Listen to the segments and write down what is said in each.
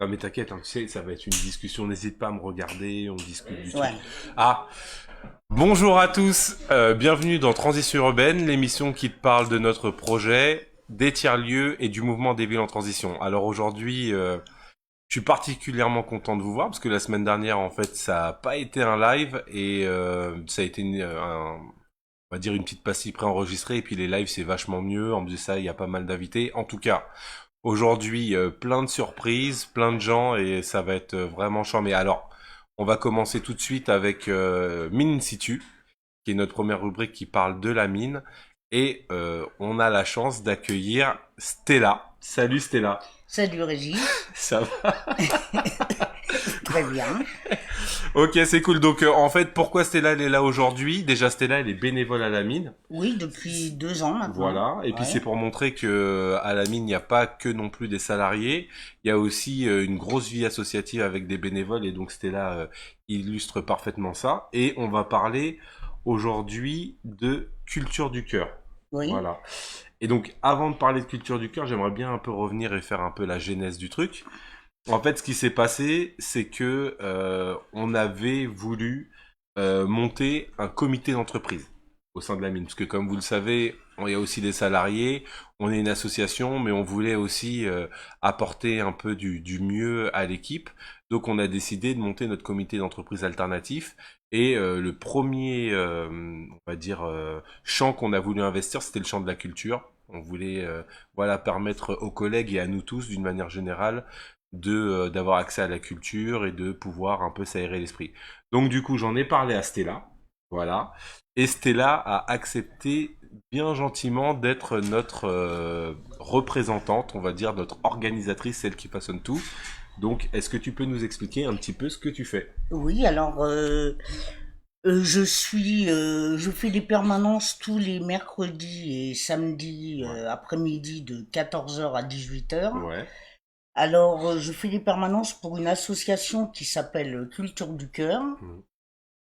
Ah mais t'inquiète, hein, tu sais, ça va être une discussion, n'hésite pas à me regarder, on discute du truc. Ouais. Ah, bonjour à tous, bienvenue dans Transition Urbaine, l'émission qui te parle de notre projet, des tiers-lieux et du mouvement des villes en transition. Alors aujourd'hui, je suis particulièrement content de vous voir, parce que la semaine dernière, en fait, ça a pas été un live, et ça a été on va dire une petite pastille préenregistrée, et puis les lives c'est vachement mieux, en plus de ça, il y a pas mal d'invités. En tout cas, aujourd'hui, plein de surprises, plein de gens et ça va être vraiment charmé. Alors, on va commencer tout de suite avec Mine in Situ, qui est notre première rubrique qui parle de la mine. Et on a la chance d'accueillir Stella. Salut Stella. Salut Régis. Ça va? Très bien. Ok, c'est cool. Donc en fait, pourquoi Stella elle est là aujourd'hui? Déjà, Stella elle est bénévole à la mine. Oui, depuis 2 ans maintenant. Voilà, et puis c'est Ouais. pour montrer que à la mine, il n'y a pas que non plus des salariés, il y a aussi une grosse vie associative avec des bénévoles, et donc Stella illustre parfaitement ça. Et on va parler aujourd'hui de culture du cœur. Oui. Voilà. Et donc avant de parler de culture du cœur, j'aimerais bien un peu revenir et faire un peu la genèse du truc. En fait, ce qui s'est passé, c'est que on avait voulu monter un comité d'entreprise au sein de la mine, parce que comme vous le savez, il y a aussi des salariés, on est une association, mais on voulait aussi apporter un peu du mieux à l'équipe. Donc on a décidé de monter notre comité d'entreprise alternatif. Et le premier, on va dire, champ qu'on a voulu investir, c'était le champ de la culture. On voulait, voilà, permettre aux collègues et à nous tous, d'une manière générale, de d'avoir accès à la culture et de pouvoir un peu s'aérer l'esprit. Donc du coup, j'en ai parlé à Stella, voilà. Et Stella a accepté bien gentiment d'être notre représentante, on va dire notre organisatrice, celle qui façonne tout. Donc, est-ce que tu peux nous expliquer un petit peu ce que tu fais? Oui, alors je fais des permanences tous les mercredis et samedis Ouais. après-midi de 14 heures à 18 heures. Ouais. Alors je fais des permanences pour une association qui s'appelle Culture du Cœur, Mhm.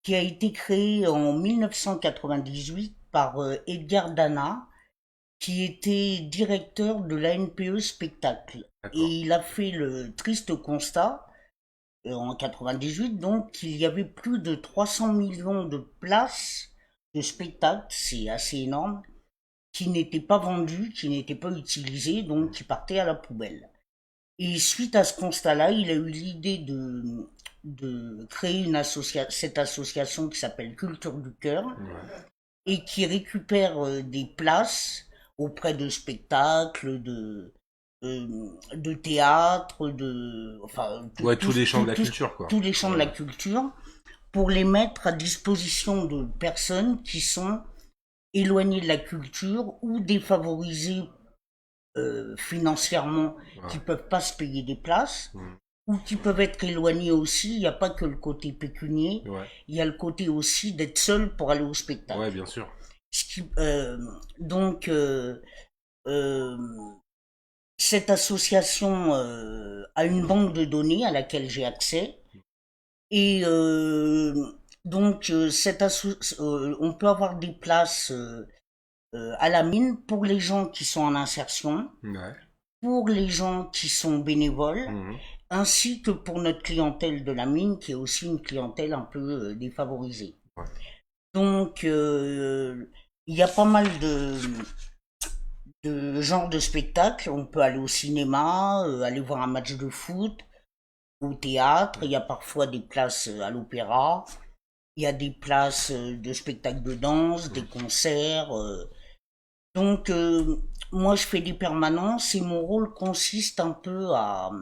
qui a été créée en 1998 par Edgar Dana, qui était directeur de l'ANPE Spectacle. Et D'accord. il a fait le triste constat, en 98, donc, qu'il y avait plus de 300 millions de places de spectacle, c'est assez énorme, qui n'étaient pas vendues, qui n'étaient pas utilisées, donc qui partaient à la poubelle. Et suite à ce constat-là, il a eu l'idée de créer cette association qui s'appelle Culture du Cœur, Ouais. et qui récupère des places auprès de spectacles, de théâtre, enfin Ouais, tous les champs de la culture, quoi. tous les champs de la Ouais. culture, pour les mettre à disposition de personnes qui sont éloignées de la culture ou défavorisées financièrement, qui Ouais. peuvent pas se payer des places, Mhm. ou qui peuvent être éloignées aussi. Il n'y a pas que le côté pécunier, Ouais. il y a le côté aussi d'être seul pour aller au Ouais, spectacle. bien sûr. Ce qui, donc, euh, cette association a une banque de données à laquelle j'ai accès. Et donc, on peut avoir des places à la mine pour les gens qui sont en insertion, Ouais. pour les gens qui sont bénévoles, Mhm. ainsi que pour notre clientèle de la mine, qui est aussi une clientèle un peu défavorisée. Ouais. Donc, il y a pas mal de genres de spectacles. On peut aller au cinéma, aller voir un match de foot, au théâtre. Il y a parfois des places à l'opéra. Il y a des places de spectacles de danse, des concerts. Donc, moi, je fais des permanences et mon rôle consiste un peu à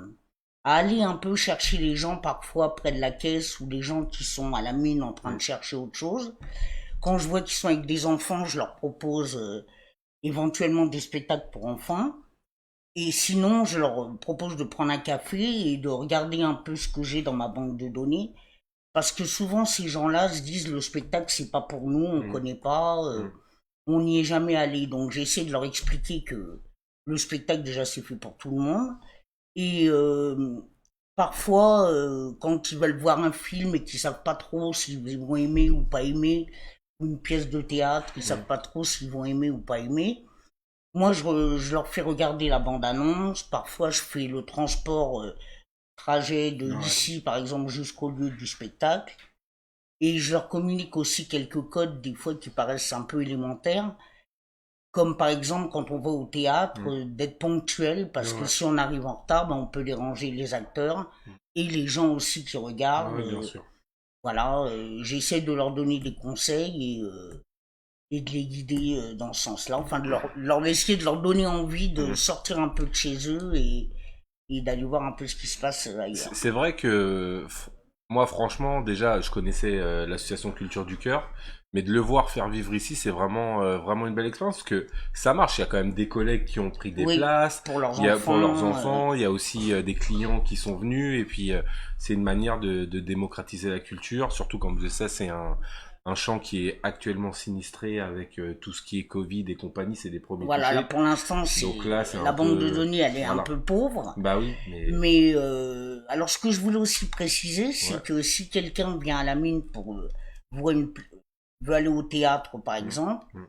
aller un peu chercher les gens parfois près de la caisse, ou les gens qui sont à la mine en train de Mhm. chercher autre chose. Quand je vois qu'ils sont avec des enfants, je leur propose éventuellement des spectacles pour enfants. Et sinon, je leur propose de prendre un café et de regarder un peu ce que j'ai dans ma banque de données. Parce que souvent, ces gens-là se disent le spectacle, c'est pas pour nous, on Mhm. connaît pas, Mhm. on n'y est jamais allé. Donc, j'essaie de leur expliquer que le spectacle, déjà, c'est fait pour tout le monde. Et parfois, quand ils veulent voir un film et qu'ils savent pas trop s'ils vont aimer ou pas aimer, ou une pièce de théâtre, ils savent Mhm. pas trop s'ils vont aimer ou pas aimer, moi, je leur fais regarder la bande-annonce. Parfois, je fais le transport trajet de Ouais. ici, par exemple, jusqu'au lieu du spectacle. Et je leur communique aussi quelques codes, des fois, qui paraissent un peu élémentaires. Comme par exemple, quand on va au théâtre, d'être ponctuel, parce que Ouais. si on arrive en retard, ben, on peut déranger les acteurs et les gens aussi qui regardent. Ouais, bien sûr. Voilà, j'essaie de leur donner des conseils et de les guider dans ce sens-là. Enfin, essayer de leur donner envie de sortir un peu de chez eux et d'aller voir un peu ce qui se passe ailleurs. C'est vrai que moi, franchement, déjà, je connaissais l'association Culture du Cœur, mais de le voir faire vivre ici, c'est vraiment une belle expérience parce que ça marche. Il y a quand même des collègues qui ont pris des Oui, places, pour leurs il y a pour leurs enfants. enfants, il y a aussi des clients qui sont venus et puis c'est une manière de démocratiser la culture, surtout comme je sais, c'est un champ qui est actuellement sinistré avec tout ce qui est Covid et compagnie, c'est des premiers Voilà, là touchés. pour l'instant, Donc là, c'est la un banque de peu, données, elle est un voilà. peu pauvre. Bah oui, mais Mais alors, ce que je voulais aussi préciser, ouais. c'est que si quelqu'un vient à la mine pour voir veut aller au théâtre, par exemple, Mm.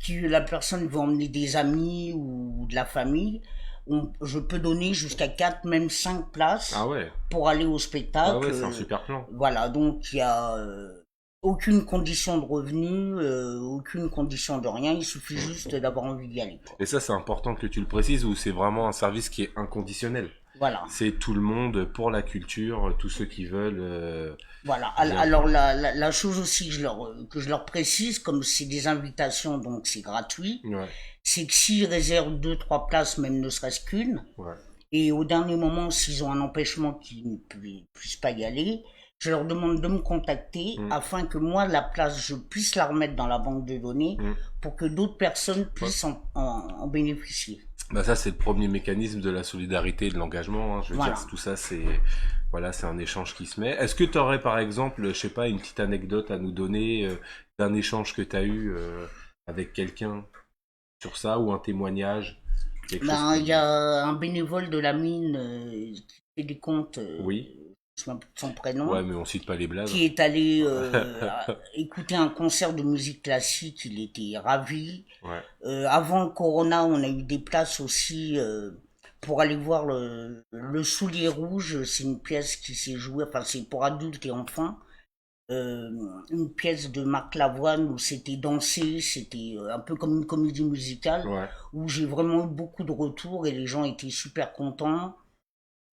que la personne veut emmener des amis ou de la famille, je peux donner jusqu'à 4, même 5 places Ah ouais. pour aller au Ah spectacle. ouais, c'est un super plan. Voilà, donc il y a aucune condition de revenu, aucune condition de rien, il suffit juste d'avoir envie d'y aller, quoi. Et ça, c'est important que tu le précises, ou c'est vraiment un service qui est inconditionnel. Voilà. C'est tout le monde pour la culture, tous ceux qui veulent. Voilà. bien Alors faire. la chose aussi que je leur précise, comme c'est des invitations, donc c'est gratuit, Ouais, c'est que s'ils réservent 2, 3 places, même ne serait-ce qu'une, ouais. et au dernier moment, s'ils ont un empêchement qu'ils ne puissent pas y aller, je leur demande de me contacter Mm, afin que moi, la place, je puisse la remettre dans la banque de données mm. pour que d'autres personnes Ouais. puissent en bénéficier. Bah ça, c'est le premier mécanisme de la solidarité et de l'engagement. Hein. Je veux Voilà. dire, tout ça, voilà, c'est un échange qui se met. Est-ce que tu aurais, par exemple, je sais pas, une petite anecdote à nous donner d'un échange que tu as eu avec quelqu'un sur ça, ou un témoignage, quelque chose Ben, il y qui... a un bénévole de la mine qui fait des comptes, Oui. je me rappelle de son prénom, Ouais, mais on cite pas les blazes. qui est allé écouter un concert de musique classique, il était ravi. Ouais. Avant le corona, on a eu des places aussi pour aller voir le Soulier Rouge, c'est une pièce qui s'est jouée, enfin c'est pour adultes et enfants, euh, une pièce de Marc Lavoine où c'était dansé, c'était un peu comme une comédie musicale, Ouais. où j'ai vraiment eu beaucoup de retours et les gens étaient super contents.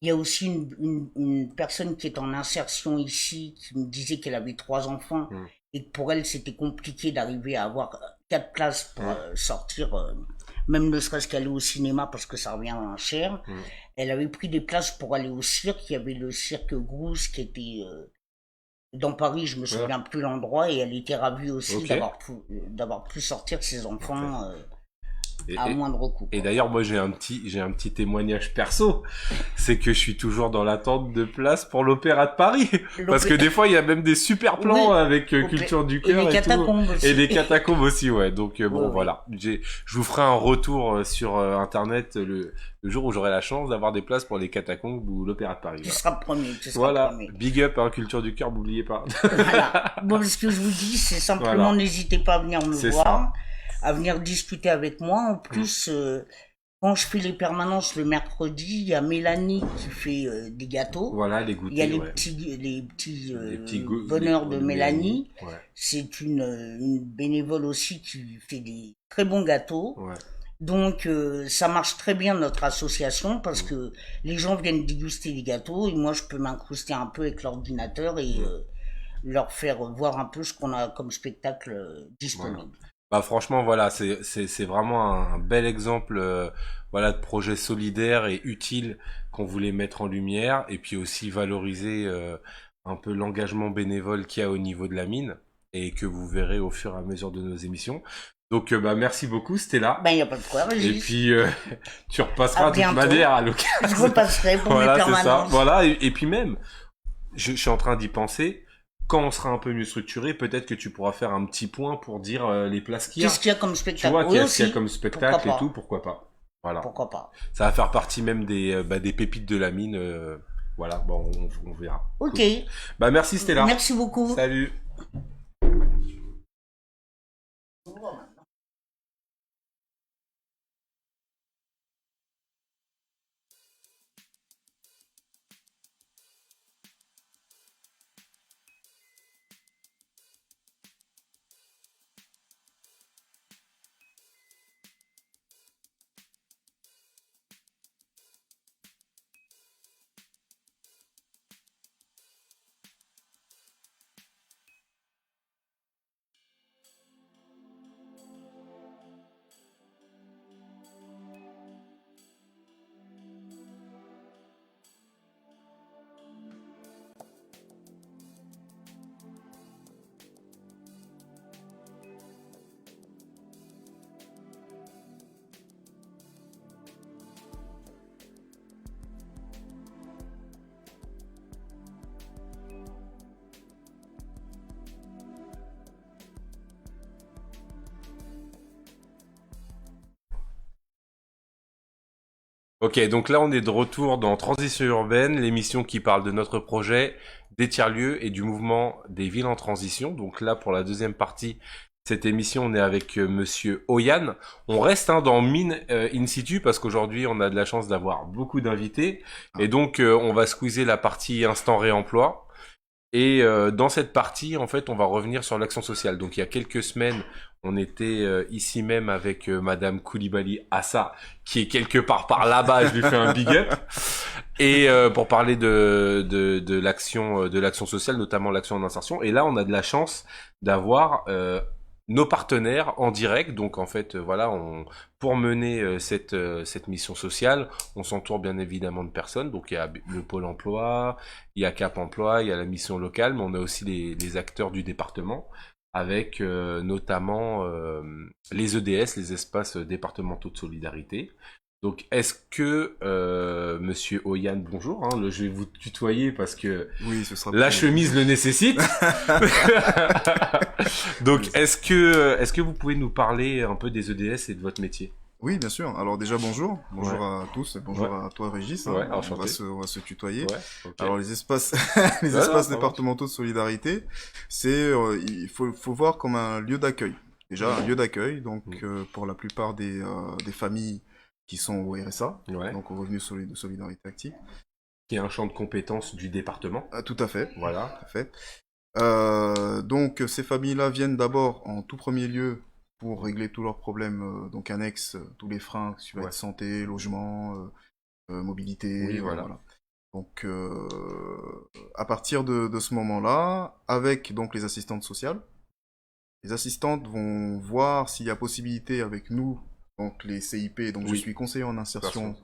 Il y a aussi une personne qui est en insertion ici qui me disait qu'elle avait 3 enfants Mm. et que pour elle c'était compliqué d'arriver à avoir 4 places pour Mm. sortir, même ne serait-ce qu'aller au cinéma parce que ça revient cher. Mm. Elle avait pris des places pour aller au cirque. Il y avait le cirque Grousse qui était dans Paris, je me Ouais. souviens plus l'endroit, et elle était ravie aussi Ok. d'avoir pu sortir ses enfants Et, à et- moindre coût, et quoi. d'ailleurs, moi, j'ai un petit témoignage perso. C'est que je suis toujours dans l'attente de place pour l'Opéra de Paris. Parce que des fois, il y a même des super plans Oui, avec Culture du et Cœur les et tout. catacombes aussi. Et des catacombes aussi, ouais. Donc, bon, Oui, oui. voilà. Je vous ferai un retour sur Internet le jour où j'aurai la chance d'avoir des places pour les catacombes ou l'Opéra de Paris. Tu Voilà. seras le premier, tu seras le Voilà. premier. Big up, hein, Culture du Cœur, n'oubliez pas. Voilà. Bon, ce que je vous dis, c'est simplement Voilà. n'hésitez pas à venir me C'est voir, à venir discuter avec moi. En plus, quand je fais les permanences le mercredi, il y a Mélanie qui fait des gâteaux. Voilà, les Il y a goûters, ouais. les petits Les petits bonheurs de Mélanie. Ouais. C'est une bénévole aussi qui fait des très bons gâteaux. Ouais. Donc ça marche très bien notre association parce que les gens viennent déguster des gâteaux et moi je peux m'incruster un peu avec l'ordinateur et leur faire voir un peu ce qu'on a comme spectacle disponible. Voilà. Bah franchement voilà, c'est vraiment un bel exemple voilà de projet solidaire et utile qu'on voulait mettre en lumière et puis aussi valoriser un peu l'engagement bénévole qu'il y a au niveau de la mine et que vous verrez au fur et à mesure de nos émissions. Donc bah merci beaucoup Stella. Ben il y a pas de quoi, Et Régis. puis tu repasseras À de toute bientôt. manière à l'occasion. Je repasserai pour Voilà, mes c'est ça. permanences. Voilà et puis même je suis en train d'y penser. Quand on sera un peu mieux structuré, peut-être que tu pourras faire un petit point pour dire les places qu'il y a. Qu'est-ce qu'il y a comme Tu spectacle? vois, Oui, qu'est-ce qu'il y a aussi. comme spectacle Pourquoi et pas. tout, pourquoi pas. Voilà. Pourquoi pas. Ça va faire partie même des pépites de la mine. Voilà, bon, on verra. Ok. Cool. Bah merci Stella. Merci beaucoup. Salut. Ok, donc là on est de retour dans Transition urbaine, l'émission qui parle de notre projet, des tiers-lieux et du mouvement des villes en transition. Donc là pour la deuxième partie de cette émission, on est avec Monsieur Oyan. On reste dans Mine in situ parce qu'aujourd'hui on a de la chance d'avoir beaucoup d'invités et donc on va squeezer la partie instant réemploi. Et dans cette partie, en fait, on va revenir sur l'action sociale. Donc, il y a quelques semaines, on était ici même avec Madame Koulibaly Assa, qui est quelque part par là-bas. Je lui fais un big up. Et pour parler de l'action sociale, notamment l'action en insertion. Et là, on a de la chance d'avoir nos partenaires en direct. Donc, en fait, voilà, pour mener cette mission sociale, on s'entoure bien évidemment de personnes. Donc, il y a le Pôle Emploi, il y a Cap Emploi, il y a la mission locale, mais on a aussi les acteurs du département, avec notamment les EDS, les espaces départementaux de solidarité. Donc, est-ce que Monsieur Oyan, bonjour, je vais vous tutoyer parce que oui, ce sera la chemise le nécessite. Donc, est-ce que vous pouvez nous parler un peu des EDS et de votre métier? Oui, bien sûr. Alors déjà, bonjour à tous, et bonjour à toi, Régis. Ouais, on va se tutoyer. Ouais, okay. Alors les espaces, espaces départementaux de solidarité, c'est, il faut voir comme un lieu d'accueil. Déjà, un lieu d'accueil, donc pour la plupart des familles qui sont au RSA, donc au revenu de solidarité active. Qui est un champ de compétences du département. Tout à fait. Voilà. Tout à fait. Donc ces familles-là viennent d'abord en tout premier lieu pour régler tous leurs problèmes donc annexes, tous les freins, qui va être santé, logement, mobilité, oui, voilà. Donc à partir de ce moment-là, avec donc les assistantes sociales, les assistantes vont voir s'il y a possibilité avec nous, donc les CIP, donc je suis conseiller en insertion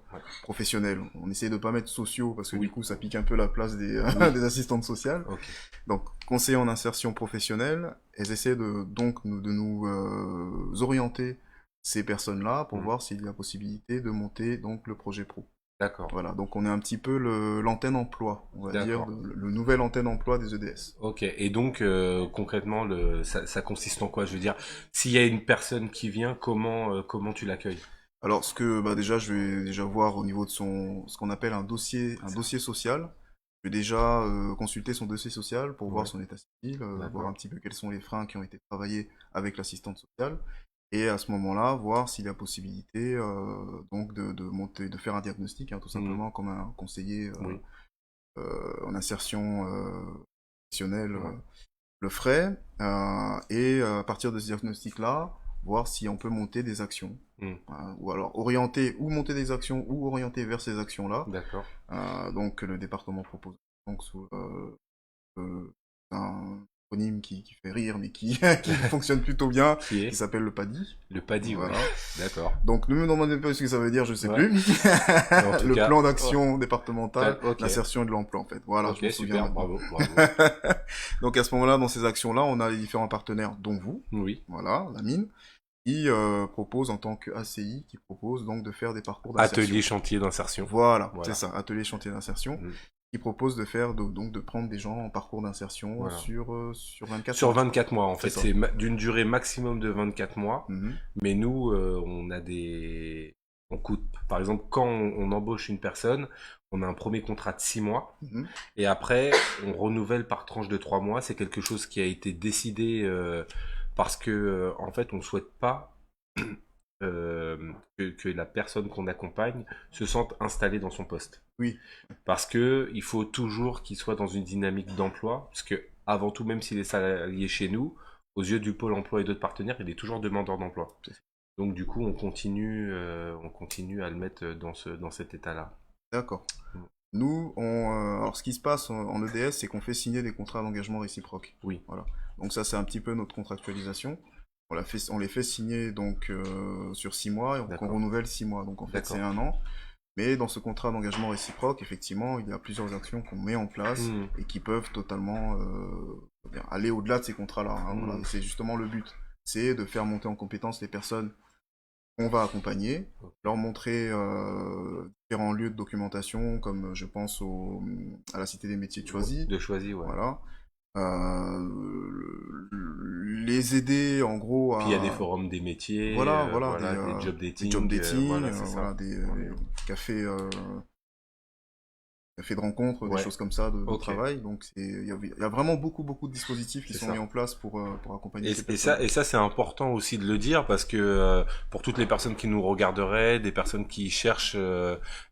professionnelle. On essaie de pas mettre sociaux parce que du coup ça pique un peu la place des assistantes sociales. Okay. Donc conseiller en insertion professionnelle, elles essaient de nous orienter ces personnes-là pour voir s'il y a possibilité de monter donc le projet pro. D'accord. Voilà, donc on est un petit peu l'antenne emploi, on va dire, le nouvel antenne emploi des EDS. Ok, et donc concrètement, ça consiste en quoi? Je veux dire, s'il y a une personne qui vient, comment tu l'accueilles? Alors, déjà, je vais déjà voir au niveau de ce qu'on appelle un dossier social. Je vais déjà consulter son dossier social pour voir son état civil, voir un petit peu quels sont les freins qui ont été travaillés avec l'assistante sociale. Et à ce moment-là, voir s'il y a possibilité donc de faire un diagnostic, tout simplement comme un conseiller en insertion professionnelle le ferait. Et à partir de ce diagnostic-là, voir si on peut monter des actions. Ou alors monter des actions ou orienter vers ces actions-là. D'accord. Donc le département propose donc sous un acronyme qui fait rire mais qui fonctionne plutôt bien, qui s'appelle le PADI. Le PADI, voilà. D'accord. Donc ne me demandez pas ce que ça veut dire, je sais plus. Le plan d'action départemental d'insertion et de l'emploi en fait. Voilà, je me souviens. Super, bravo. Donc à ce moment-là, dans ces actions-là, on a les différents partenaires dont vous. Oui. Voilà, la mine. Qui propose en tant qu'ACI, qui propose donc de faire des parcours d'insertion. Atelier chantier d'insertion. Voilà. C'est ça, atelier chantier d'insertion. Qui propose de faire de prendre des gens en parcours d'insertion sur 24 mois. Sur 24 mois, en fait. C'est d'une durée maximum de 24 mois. Mais nous, on a on coûte, par exemple, quand on embauche une personne, on a un premier contrat de 6 mois. Et après, on renouvelle par tranche de 3 mois. C'est quelque chose qui a été décidé parce que, en fait, on souhaite pas que la personne qu'on accompagne se sente installée dans son poste. Oui. Parce que il faut toujours qu'il soit dans une dynamique d'emploi, parce que avant tout, même s'il est salarié chez nous, aux yeux du pôle emploi et d'autres partenaires, il est toujours demandeur d'emploi. Donc du coup, on continue à le mettre dans cet état-là. D'accord. Nous, alors ce qui se passe en EDS, c'est qu'on fait signer des contrats d'engagement réciproques. Oui. Voilà. Donc ça, c'est un petit peu notre contractualisation. On les fait signer donc sur 6 mois et on renouvelle 6 mois. Donc en fait, c'est 1 an. Mais dans ce contrat d'engagement réciproque, effectivement, il y a plusieurs actions qu'on met en place et qui peuvent totalement aller au-delà de ces contrats-là. Voilà. C'est justement le but. C'est de faire monter en compétence les personnes qu'on va accompagner, leur montrer différents lieux de documentation, comme je pense à la Cité des métiers de Choisy. De Choisy, ouais. Voilà. les aider en gros à... Puis il y a des forums des métiers, Voilà, des job dating, des job dating, voilà, c'est ça. voilà, des cafés, cafés de rencontre, des Ouais. choses comme ça de Ok. travail. Donc il y a vraiment beaucoup de dispositifs qui C'est sont ça. mis en place pour accompagner ces Et personnes. ça c'est important aussi de le dire parce que pour toutes les personnes qui nous regarderaient, des personnes qui cherchent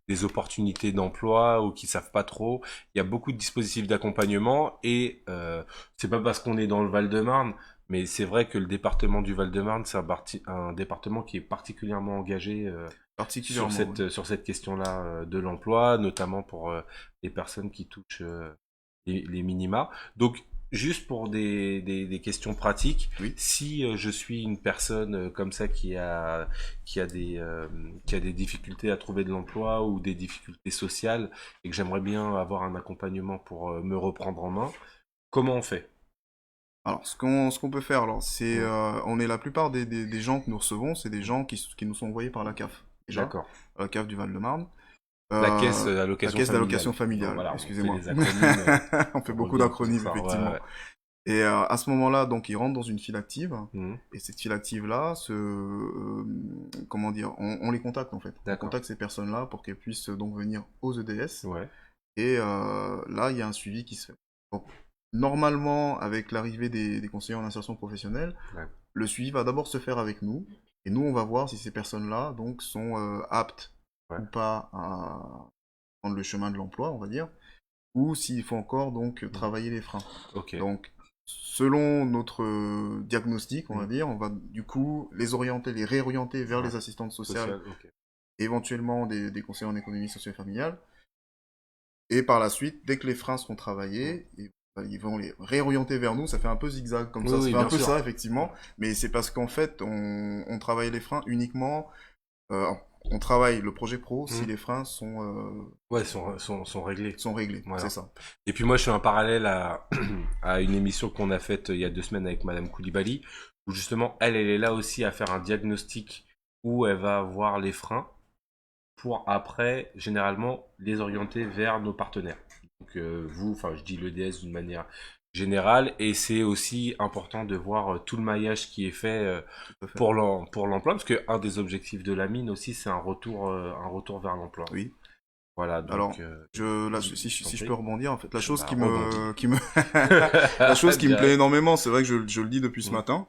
des opportunités d'emploi ou qui savent pas trop, il y a beaucoup de dispositifs d'accompagnement et c'est pas parce qu'on est dans le Val-de-Marne, mais c'est vrai que le département du Val-de-Marne c'est un département qui est particulièrement engagé Particulièrement. sur cette question-là de l'emploi, notamment pour les personnes qui touchent les minima. Donc juste pour des questions pratiques, Oui. si je suis une personne comme ça qui a des difficultés à trouver de l'emploi ou des difficultés sociales et que j'aimerais bien avoir un accompagnement pour me reprendre en main, comment on fait? Alors, ce qu'on peut faire, alors, c'est, Mm. on est la plupart des gens que nous recevons, c'est des gens qui nous sont envoyés par la CAF, déjà, D'accord. la CAF du Val-de-marne. La caisse La d'allocation caisse familiale. d'allocation familiale, Donc, voilà, on fait excusez-moi. les acronymes. On fait On beaucoup revient sur d'acronymes, ça. Ouais, effectivement. ouais. Et à ce moment-là, donc, ils rentrent dans une file active. Mhm. Et cette file active-là, comment dire, on les contacte en fait. On D'accord. contacte ces personnes-là pour qu'elles puissent donc venir aux EDS. Ouais. Et là, il y a un suivi qui se fait. Donc, normalement, avec l'arrivée des conseillers en insertion professionnelle, Ouais. le suivi va d'abord se faire avec nous. Et nous, on va voir si ces personnes-là donc sont aptes Ouais. ou pas à prendre le chemin de l'emploi, on va dire, ou s'il faut encore donc travailler les freins. Ok. Donc, selon notre diagnostic, on va Mhm. dire, on va du coup les réorienter vers Ouais. les assistantes sociales, Social, ok. éventuellement des conseillers en économie sociale et familiale. Et par la suite, dès que les freins seront travaillés, ils vont les réorienter vers nous. Ça fait un peu zigzag comme ça, Oui, ça oui, fait un bien peu sûr. ça effectivement. Mais c'est parce qu'en fait, on travaille les freins uniquement. On travaille le projet pro si Mhm. les freins sont Ouais, sont réglés. sont réglés. Voilà. C'est ça. Et puis moi, je fais un parallèle à, à une émission qu'on a faite il y a 2 semaines avec Madame Koulibaly, où justement, elle est là aussi à faire un diagnostic où elle va voir les freins pour après, généralement, les orienter vers nos partenaires. Donc vous, enfin, je dis l'EDS d'une manière générale, et c'est aussi important de voir tout le maillage qui est fait Tout à fait. pour l'emploi, parce que un des objectifs de la mine aussi, c'est un retour vers l'emploi. Oui. Voilà, donc Alors, si t'en je prie. peux rebondir, en fait, la chose Bah, qui rebondis. la chose qui me plaît Direct. énormément, c'est vrai que je le dis depuis ce Mm. matin,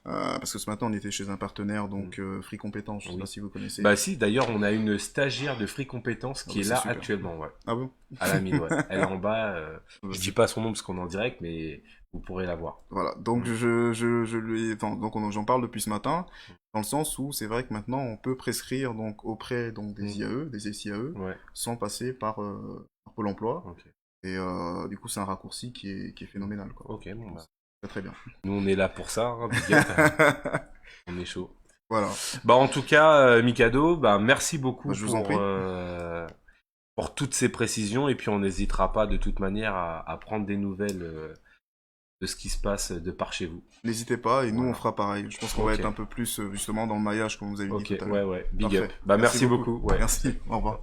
parce que ce matin on était chez un partenaire, donc Free Compétences, je sais Oui. pas si vous connaissez. Bah si, d'ailleurs, on a une stagiaire de Free Compétences Ah qui bah, est c'est là super. actuellement, ouais, Ah bon? à la mine, ouais. Elle est en bas. Bah, Je dis pas son nom parce qu'on est en direct, mais vous pourrez la voir. Voilà, donc Mm. je lui, enfin, donc j'en parle depuis ce matin, dans le sens où c'est vrai que maintenant on peut prescrire donc auprès donc des IAE, des SIAE, Ouais, sans passer par Pôle Emploi. ok. Et du coup, c'est un raccourci qui est phénoménal, quoi. Ok, bon bah. Très très bien. Nous, on est là pour ça, hein, big up. On est chaud. Voilà. Bah, en tout cas, Mikado, bah, merci beaucoup Bah, je vous en prie. pour toutes ces précisions. Et puis, on n'hésitera pas de toute manière à prendre des nouvelles de ce qui se passe de par chez vous. N'hésitez pas, et nous Voilà. on fera pareil. Je pense qu'on va Ok. être un peu plus justement dans le maillage, comme vous avez Ok, dit tout à ouais, l'heure. ouais, big Parfait. up. Bah, merci beaucoup. Ouais. Merci, au revoir.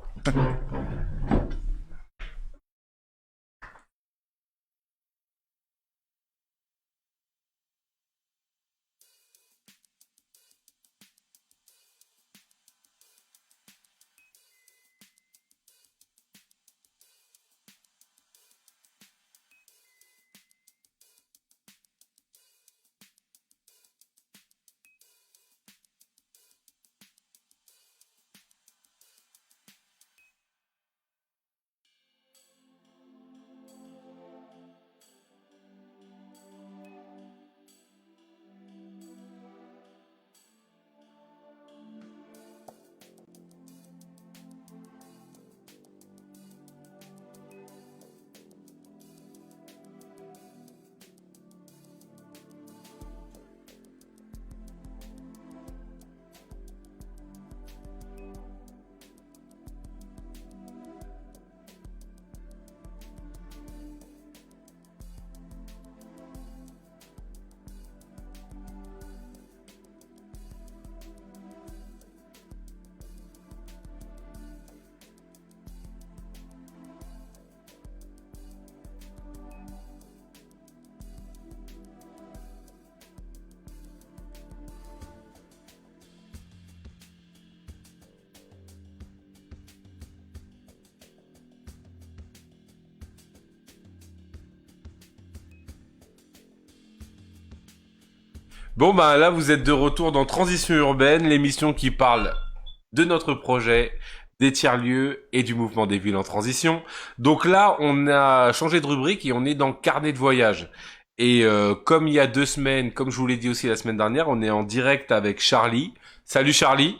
Bon, bah là, vous êtes de retour dans Transition Urbaine, l'émission qui parle de notre projet, des tiers-lieux et du mouvement des villes en transition. Donc là, on a changé de rubrique et on est dans Carnet de voyage. Et comme il y a 2 semaines, comme je vous l'ai dit aussi la semaine dernière, on est en direct avec Charlie. Salut Charlie.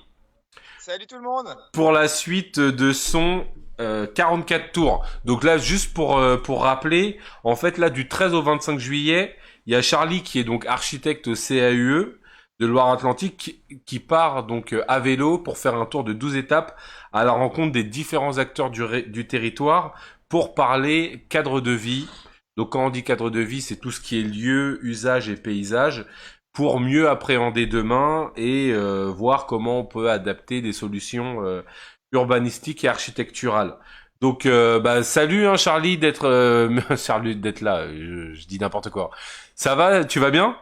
Salut tout le monde. Pour la suite de son 44 tours. Donc là, juste pour rappeler, en fait là, du 13 au 25 juillet, il y a Charlie qui est donc architecte au CAUE de Loire-Atlantique qui part donc à vélo pour faire un tour de 12 étapes à la rencontre des différents acteurs du territoire pour parler cadre de vie. Donc quand on dit cadre de vie, c'est tout ce qui est lieu, usage et paysage pour mieux appréhender demain et voir comment on peut adapter des solutions urbanistiques et architecturales. Donc salut hein, Charlie Charlie d'être là, je dis n'importe quoi. Ça va, tu vas bien?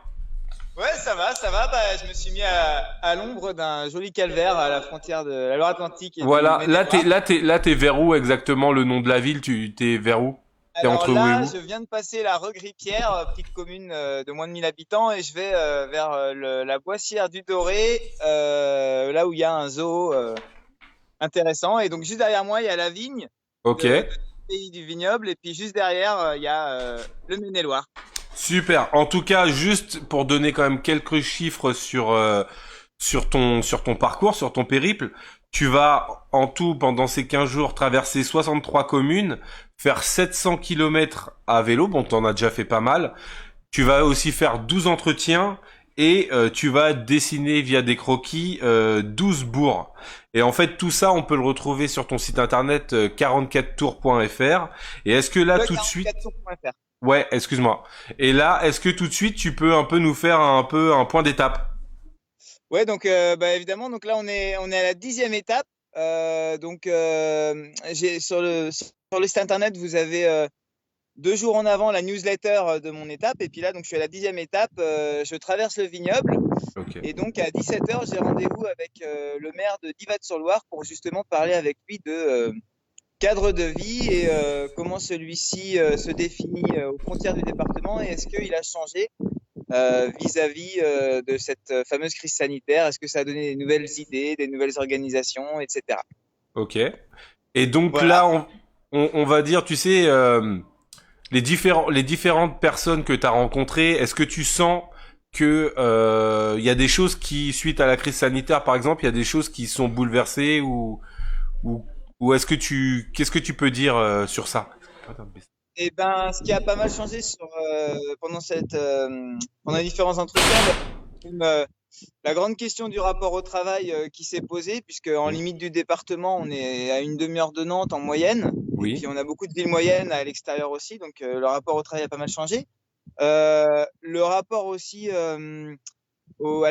Ouais, ça va. Bah, je me suis mis à l'ombre d'un joli calvaire à la frontière de la Loire-Atlantique. Voilà, là t'es vers où exactement le nom de la ville? T'es vers où? T'es Alors entre où là, et où? je viens de passer la Regrippière, petite commune de moins de 1000 habitants, et je vais vers la Boissière du Doré, là où il y a un zoo intéressant. Et donc juste derrière moi, il y a la vigne Ok. de pays du vignoble, et puis juste derrière, il y a le Maine-et-Loire. Super. En tout cas, juste pour donner quand même quelques chiffres sur ton parcours, sur ton périple, tu vas en tout pendant ces 15 jours traverser 63 communes, faire 700 kilomètres à vélo, bon t'en as déjà fait pas mal. Tu vas aussi faire 12 entretiens et tu vas dessiner via des croquis 12 bourgs. Et en fait tout ça on peut le retrouver sur ton site internet 44tours.fr. Et est-ce que là tout de suite 44tours.fr. Ouais, excuse-moi. Et là, est-ce que tout de suite tu peux un peu nous faire un point d'étape? Ouais, donc évidemment, donc là on est à la 10e étape. J'ai sur le site internet, vous avez 2 jours en avant la newsletter de mon étape, et puis là donc je suis à la 10e étape. Je traverse le vignoble, Ok. et donc à 17h j'ai rendez-vous avec le maire de Divatte-sur-Loire pour justement parler avec lui de cadre de vie et comment celui-ci se définit aux frontières du département, et est-ce qu'il a changé vis-à-vis de cette fameuse crise sanitaire. Est-ce que ça a donné des nouvelles idées, des nouvelles organisations, etc. Ok. Et donc Voilà. là, on va dire, tu sais, les différentes personnes que tu as rencontrées, est-ce que tu sens que y a des choses qui, suite à la crise sanitaire, par exemple, il y a des choses qui sont bouleversées ou, ou qu'est-ce que tu peux dire sur ça? Et ben, ce qui a pas mal changé pendant les différents entretiens, la grande question du rapport au travail qui s'est posée, puisque en limite du département, on est à une demi-heure de Nantes en moyenne, et Oui. puis on a beaucoup de villes moyennes à l'extérieur aussi, donc le rapport au travail a pas mal changé. Le rapport aussi à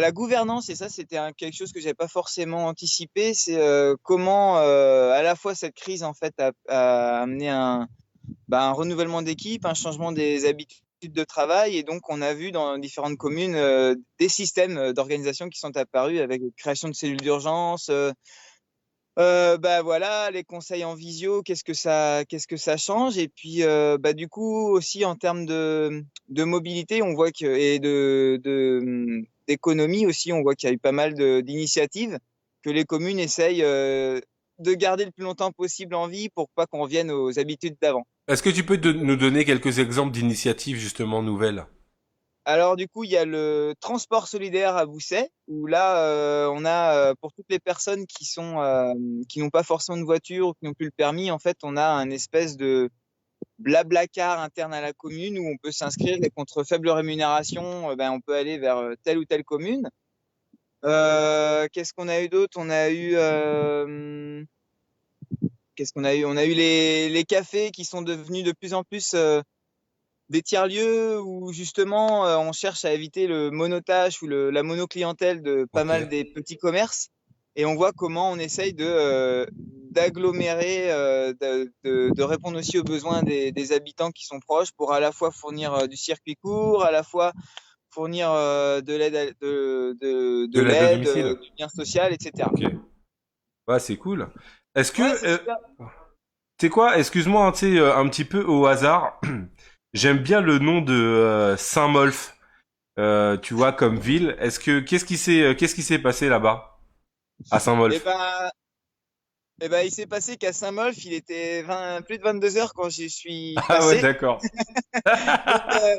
la gouvernance, et ça c'était quelque chose que j'avais pas forcément anticipé, c'est comment à la fois cette crise en fait a amené un renouvellement d'équipe, un changement des habitudes de travail, et donc on a vu dans différentes communes des systèmes d'organisation qui sont apparus avec la création de cellules d'urgence. Voilà, les conseils en visio, qu'est-ce que ça change? Et puis du coup aussi en termes de mobilité, on voit que et d'économie aussi, on voit qu'il y a eu pas mal d'initiatives que les communes essayent de garder le plus longtemps possible en vie pour pas qu'on revienne aux habitudes d'avant. Est-ce que tu peux nous donner quelques exemples d'initiatives justement nouvelles? Alors du coup, il y a le transport solidaire à Bousset, où là, on a pour toutes les personnes qui n'ont pas forcément de voiture ou qui n'ont plus le permis, en fait, on a un espèce de blablacar interne à la commune où on peut s'inscrire, et contre faible rémunération, on peut aller vers telle ou telle commune. Qu'est-ce qu'on a eu d'autre? Qu'est-ce qu'on a eu? On a eu les cafés qui sont devenus de plus en plus des tiers-lieux où justement on cherche à éviter le monotache ou la monoclientèle de pas mal des petits commerces, et on voit comment on essaye d'agglomérer, de répondre aussi aux besoins des habitants qui sont proches pour à la fois fournir du circuit court, à la fois fournir de l'aide, De l'aide à domicile. du lien social, etc. Ok. Ouais, c'est cool. Est-ce que Ouais, c'est super. tu sais quoi, excuse-moi, hein, tu sais, un petit peu au hasard, j'aime bien le nom de Saint-Molf. tu vois, comme ville. Qu'est-ce qui s'est passé là-bas, à Et Saint-Molf? ben, il s'est passé qu'à Saint-Molf, il était plus de 22 heures quand j'y suis Ah ouais, passé. d'accord. Donc, euh,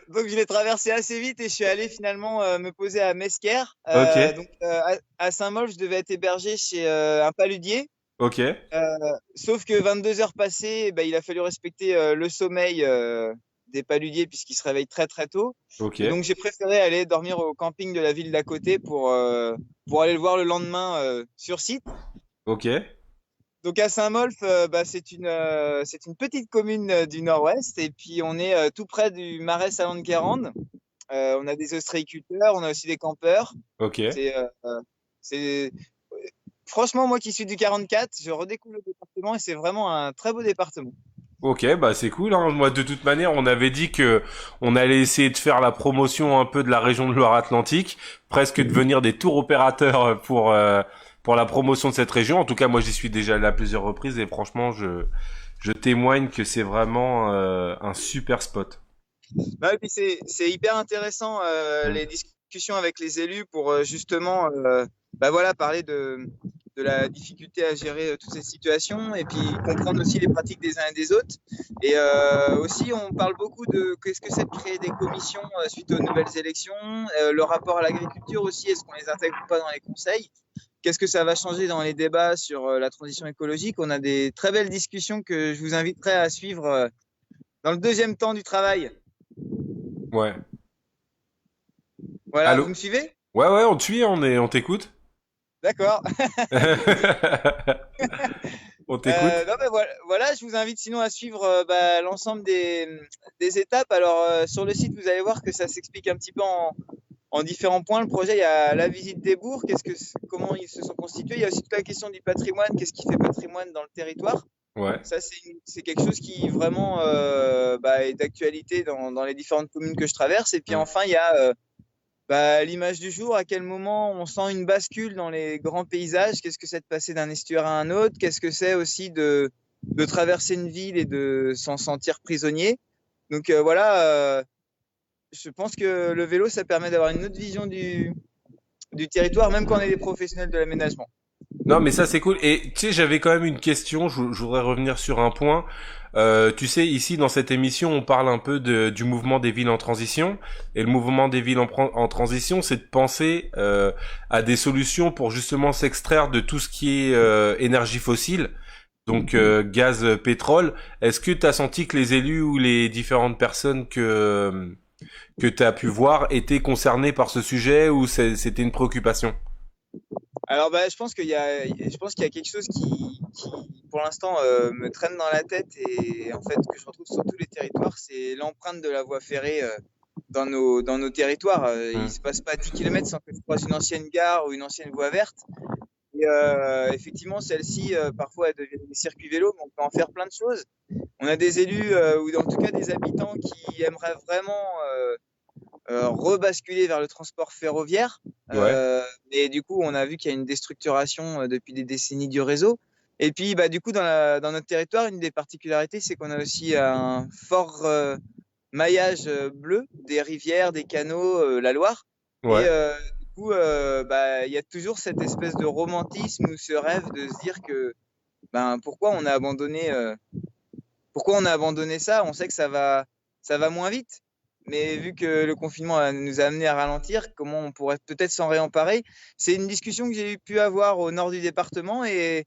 donc, je l'ai traversé assez vite et je suis allé finalement me poser à Mesquer. Ok, À Saint-Molf, je devais être hébergé chez un paludier. ok, Sauf que 22 heures passées, il a fallu respecter le sommeil des paludiers puisqu'ils se réveillent très très tôt. ok, Et donc j'ai préféré aller dormir au camping de la ville d'à côté pour aller le voir le lendemain sur site. ok, Donc à Saint-Molf, c'est une petite commune du nord-ouest et puis on est tout près du marais Salon-de-Guérande. On a des ostréiculteurs, on a aussi des campeurs. ok. C'est, c'est... Franchement, moi qui suis du 44, je redécouvre le département et c'est vraiment un très beau département. Ok, bah c'est cool, hein. Moi, de toute manière, on avait dit que on allait essayer de faire la promotion un peu de la région de Loire-Atlantique, presque devenir des tours opérateurs pour la promotion de cette région. En tout cas, moi, j'y suis déjà allé à plusieurs reprises et franchement, je témoigne que c'est vraiment un super spot. Bah, et puis c'est hyper intéressant Mm. les discussions avec les élus pour justement voilà, parler de la difficulté à gérer toutes ces situations et puis comprendre aussi les pratiques des uns et des autres. Et aussi, on parle beaucoup de qu'est-ce que c'est de créer des commissions suite aux nouvelles élections, le rapport à l'agriculture aussi, est-ce qu'on les intègre ou pas dans les conseils? Qu'est-ce que ça va changer dans les débats sur la transition écologique? On a des très belles discussions que je vous inviterai à suivre dans le deuxième temps du travail. Ouais. Voilà, Allô? vous me suivez? Ouais, ouais, on te suit, on t'écoute. D'accord. On t'écoute. Non, voilà, je vous invite sinon à suivre l'ensemble des étapes. Alors, sur le site, vous allez voir que ça s'explique un petit peu en différents points. Le projet, il y a la visite des bourgs, comment ils se sont constitués. Il y a aussi toute la question du patrimoine, qu'est-ce qui fait patrimoine dans le territoire. Ouais. Ça, c'est quelque chose qui vraiment est d'actualité dans les différentes communes que je traverse. Et puis Mm. enfin, il y a l'image du jour, à quel moment on sent une bascule dans les grands paysages, qu'est-ce que c'est de passer d'un estuaire à un autre, qu'est-ce que c'est aussi de traverser une ville et de s'en sentir prisonnier. Donc je pense que le vélo, ça permet d'avoir une autre vision du territoire, même quand on est des professionnels de l'aménagement. Non, mais ça c'est cool. Et tu sais, j'avais quand même une question. Je voudrais revenir sur un point. Tu sais, ici dans cette émission, on parle un peu du mouvement des villes en transition. Et le mouvement des villes en transition, c'est de penser à des solutions pour justement s'extraire de tout ce qui est énergie fossile. Donc gaz, pétrole. Est-ce que tu as senti que les élus ou les différentes personnes que tu as pu voir étaient concernés par ce sujet ou c'était une préoccupation? Alors je pense qu'il y a quelque chose qui pour l'instant me traîne dans la tête et en fait que je retrouve sur tous les territoires, c'est l'empreinte de la voie ferrée dans nos territoires. Il se passe pas 10 km sans que je croise une ancienne gare ou une ancienne voie verte. Et effectivement, celle-ci, parfois, elle devient des circuits vélos, mais on peut en faire plein de choses. On a des élus ou en tout cas des habitants qui aimeraient vraiment rebasculer vers le transport ferroviaire. Ouais. Et du coup, on a vu qu'il y a une déstructuration depuis des décennies du réseau. Et puis, du coup, dans notre territoire, une des particularités, c'est qu'on a aussi un fort maillage bleu des rivières, des canaux, la Loire. Et Ouais. du coup, il y a toujours cette espèce de romantisme ou ce rêve de se dire que pourquoi on a abandonné ça? On sait que ça va moins vite. Mais vu que le confinement nous a amené à ralentir, comment on pourrait peut-être s'en réemparer? C'est une discussion que j'ai pu avoir au nord du département et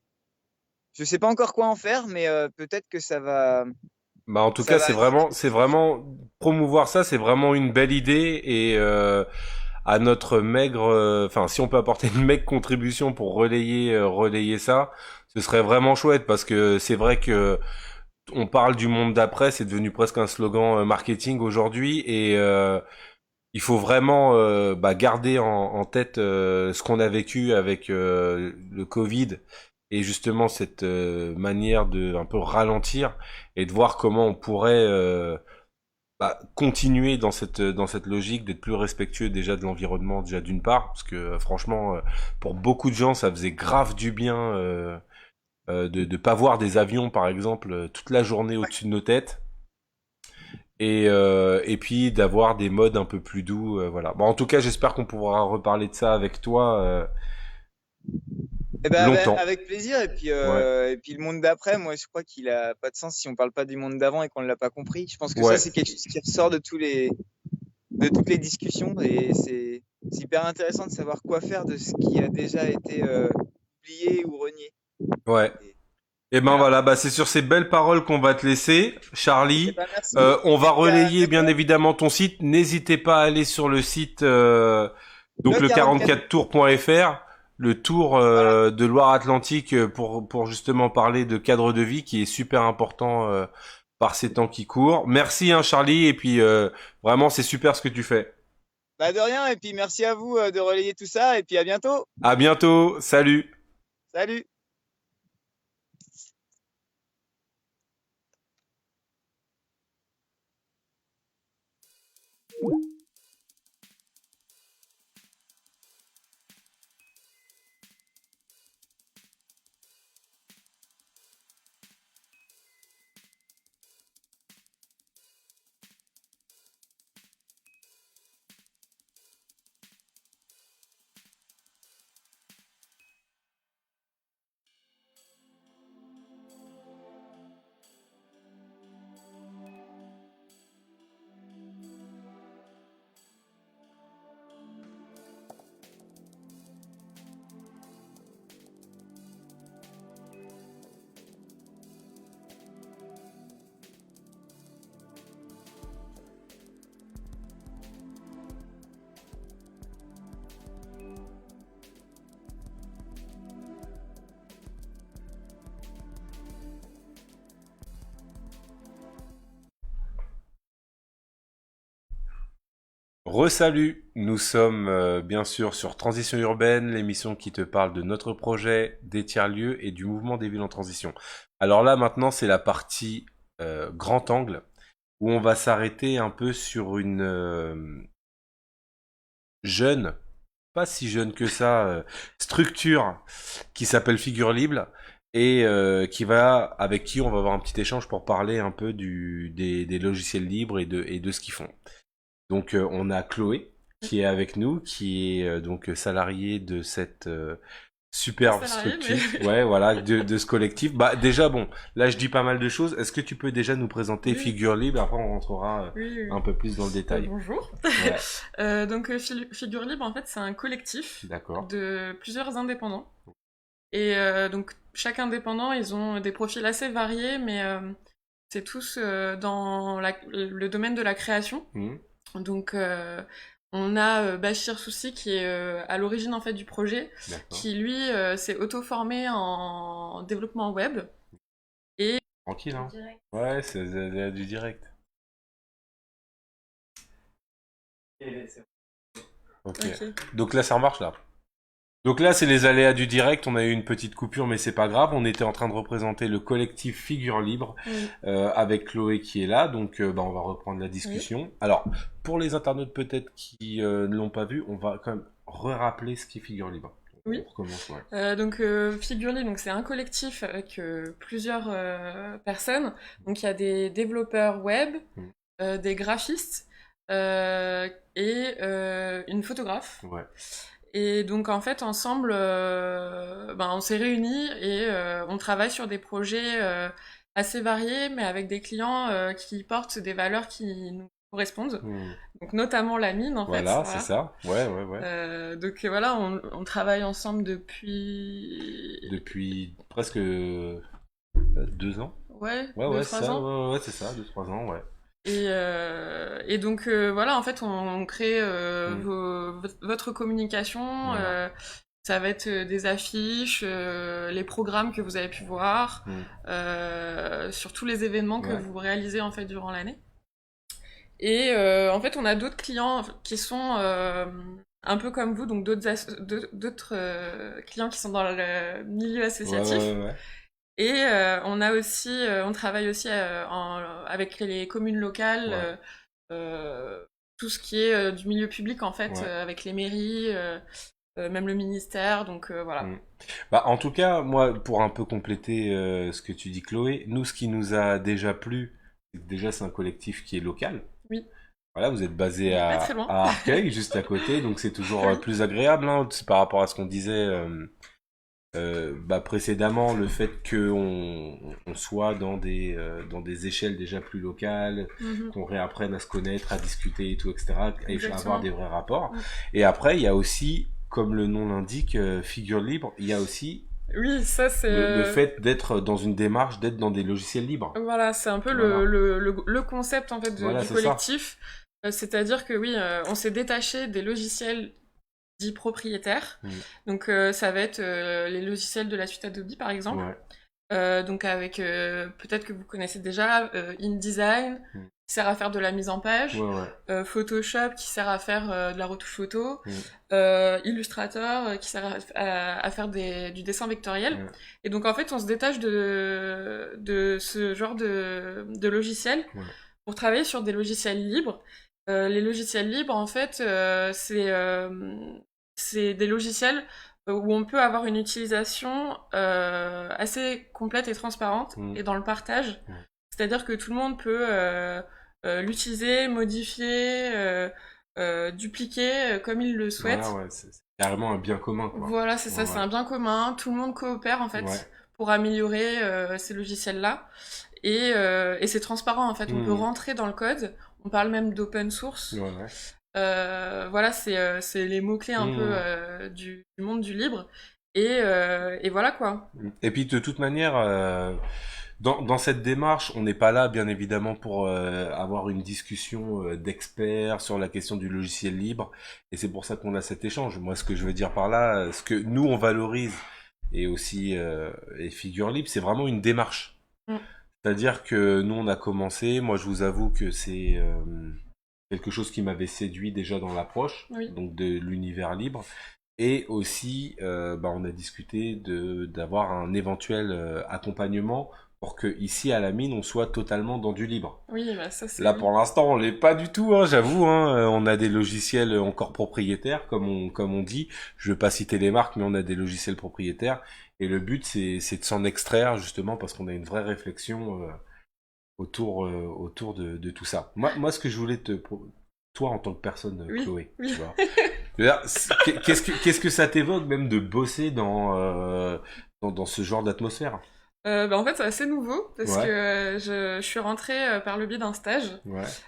je ne sais pas encore quoi en faire, mais peut-être que Bah en tout ça cas, va c'est vraiment promouvoir ça, c'est vraiment une belle idée et à notre maigre, enfin si on peut apporter une maigre contribution pour relayer ça, ce serait vraiment chouette parce que c'est vrai que on parle du monde d'après, c'est devenu presque un slogan marketing aujourd'hui et il faut vraiment garder en tête ce qu'on a vécu avec le Covid et justement cette manière de un peu ralentir et de voir comment on pourrait continuer dans cette logique d'être plus respectueux déjà de l'environnement déjà d'une part parce que franchement pour beaucoup de gens ça faisait grave du bien de pas voir des avions par exemple toute la journée au-dessus de nos têtes et puis d'avoir des modes un peu plus doux, voilà. Bon, en tout cas, j'espère qu'on pourra reparler de ça avec toi Eh ben, longtemps. avec plaisir. Ouais. Et puis le monde d'après, moi, je crois qu'il a pas de sens si on parle pas du monde d'avant et qu'on ne l'a pas compris. Je pense que ça, Ouais. c'est quelque chose qui ressort de toutes les discussions et c'est hyper intéressant de savoir quoi faire de ce qui a déjà été oublié ou renié. Ouais. Et Et ben voilà. voilà, bah c'est sur ces belles paroles qu'on va te laisser, Eh Charlie. ben, merci. On va Et puis à relayer bien bientôt. évidemment ton site. N'hésitez pas à aller sur le site donc Le le 44. 44tours.fr, le tour Voilà. de Loire-Atlantique pour justement parler de cadre de vie qui est super important par ces temps qui courent. Merci hein Charlie et puis vraiment c'est super ce que tu fais. Bah, de rien. Et puis merci à vous de relayer tout ça. Et puis à bientôt. À bientôt, salut. Salut. Resalut, nous sommes bien sûr sur Transition Urbaine, l'émission qui te parle de notre projet, des tiers-lieux et du mouvement des villes en transition. Alors là maintenant c'est la partie grand angle où on va s'arrêter un peu sur une jeune, pas si jeune que ça, structure qui s'appelle Figure Libre et avec qui on va avoir un petit échange pour parler un peu des logiciels libres et de ce qu'ils font. Donc on a Chloé qui est avec nous, qui est donc salariée de cette superbe structure. Mais... Ouais, voilà, de ce collectif. Bah déjà bon, là je dis pas mal de choses. Est-ce que tu peux déjà nous présenter Figure Libre? Après on rentrera un peu plus dans le détail. Bonjour. Ouais. Donc Figure Libre en fait c'est un collectif D'accord. de plusieurs indépendants. Et donc chaque indépendant ils ont des profils assez variés, mais c'est tous dans le domaine de la création. Donc on a Bachir Soussi qui est à l'origine en fait du projet, qui lui s'est auto-formé en développement web. Et tranquille hein. Ouais, c'est du direct. Okay. Donc là ça marche là. Donc là, c'est les aléas du direct. On a eu une petite coupure, mais c'est pas grave. On était en train de représenter le collectif Figure Libre avec Chloé qui est là. Donc, on va reprendre la discussion. Oui. Alors, pour les internautes peut-être qui ne l'ont pas vu, on va quand même rappeler ce qu'est Figure Libre. Oui. On recommence, ouais. Donc Figure Libre, donc c'est un collectif avec plusieurs personnes. Donc il y a des développeurs web, des graphistes et une photographe. Ouais. Et donc en fait ensemble on s'est réunis et on travaille sur des projets assez variés mais avec des clients qui portent des valeurs qui nous correspondent. Donc notamment la mine en fait. Voilà, c'est ça. Ouais. Donc voilà, on travaille ensemble depuis presque 2 ans. Ouais, 3 ans. Ouais, c'est ça, 2-3 ans, ouais. Et donc voilà, en fait, on crée votre communication. Voilà. Ça va être des affiches, les programmes que vous avez pu voir, sur tous les événements que vous réalisez en fait durant l'année. Et en fait, on a d'autres clients qui sont un peu comme vous, donc d'autres clients qui sont dans le milieu associatif. Ouais. Et on travaille aussi avec les communes locales, tout ce qui est du milieu public en fait, avec les mairies, même le ministère, donc voilà. Bah, en tout cas, moi, pour un peu compléter ce que tu dis Chloé, nous, ce qui nous a déjà plu déjà c'est un collectif qui est local. Oui. Voilà, vous êtes basé Pas à, très loin. à Arcueil, juste à côté, donc c'est toujours plus agréable, hein, c'est par rapport à ce qu'on disait précédemment, le fait qu'on soit dans des échelles déjà plus locales, qu'on réapprenne à se connaître, à discuter et tout, etc., et à avoir des vrais rapports. Et après, il y a aussi, comme le nom l'indique, figure libre, il y a aussi Oui, ça c'est le fait d'être dans une démarche, d'être dans des logiciels libres. Voilà, c'est un peu Voilà. le concept en fait Voilà, du c'est collectif. C'est-à-dire que oui, on s'est détaché des logiciels dits propriétaires. Donc ça va être les logiciels de la suite Adobe par exemple. Donc avec peut-être que vous connaissez déjà InDesign qui sert à faire de la mise en page, Photoshop qui sert à faire de la retouche photo, Illustrator qui sert à faire du dessin vectoriel. Et donc en fait on se détache de ce genre de logiciel pour travailler sur des logiciels libres. Les logiciels libres en fait c'est des logiciels où on peut avoir une utilisation assez complète et transparente et dans le partage. C'est-à-dire que tout le monde peut l'utiliser, modifier, dupliquer comme il le souhaite. Voilà, c'est carrément un bien commun, quoi. Voilà, c'est ça, c'est un bien commun. Tout le monde coopère en fait pour améliorer ces logiciels-là. Et c'est transparent en fait. On peut rentrer dans le code. On parle même d'open source. Voilà, c'est les mots-clés un peu du monde du libre. Et voilà quoi. Et puis de toute manière, dans cette démarche, on n'est pas là bien évidemment pour avoir une discussion d'experts sur la question du logiciel libre. Et c'est pour ça qu'on a cet échange. Moi, ce que je veux dire par là, ce que nous on valorise et aussi et figure libre, c'est vraiment une démarche. C'est-à-dire que nous on a commencé. Moi, je vous avoue que c'est quelque chose qui m'avait séduit déjà dans l'approche, donc de l'univers libre. Et aussi, on a discuté d'avoir un éventuel accompagnement pour que ici à la mine, on soit totalement dans du libre. Oui, bah ça c'est... Là, pour l'instant, on l'est pas du tout, hein, j'avoue. Hein, on a des logiciels encore propriétaires, comme on dit. Je veux pas citer les marques, mais on a des logiciels propriétaires. Et le but, c'est de s'en extraire, justement, parce qu'on a une vraie réflexion autour de tout ça. Moi, ce que je voulais toi en tant que personne, Chloé, tu vois. Qu'est-ce que ça t'évoque même de bosser dans ce genre d'atmosphère? En fait, c'est assez nouveau parce que je suis rentrée par le biais d'un stage.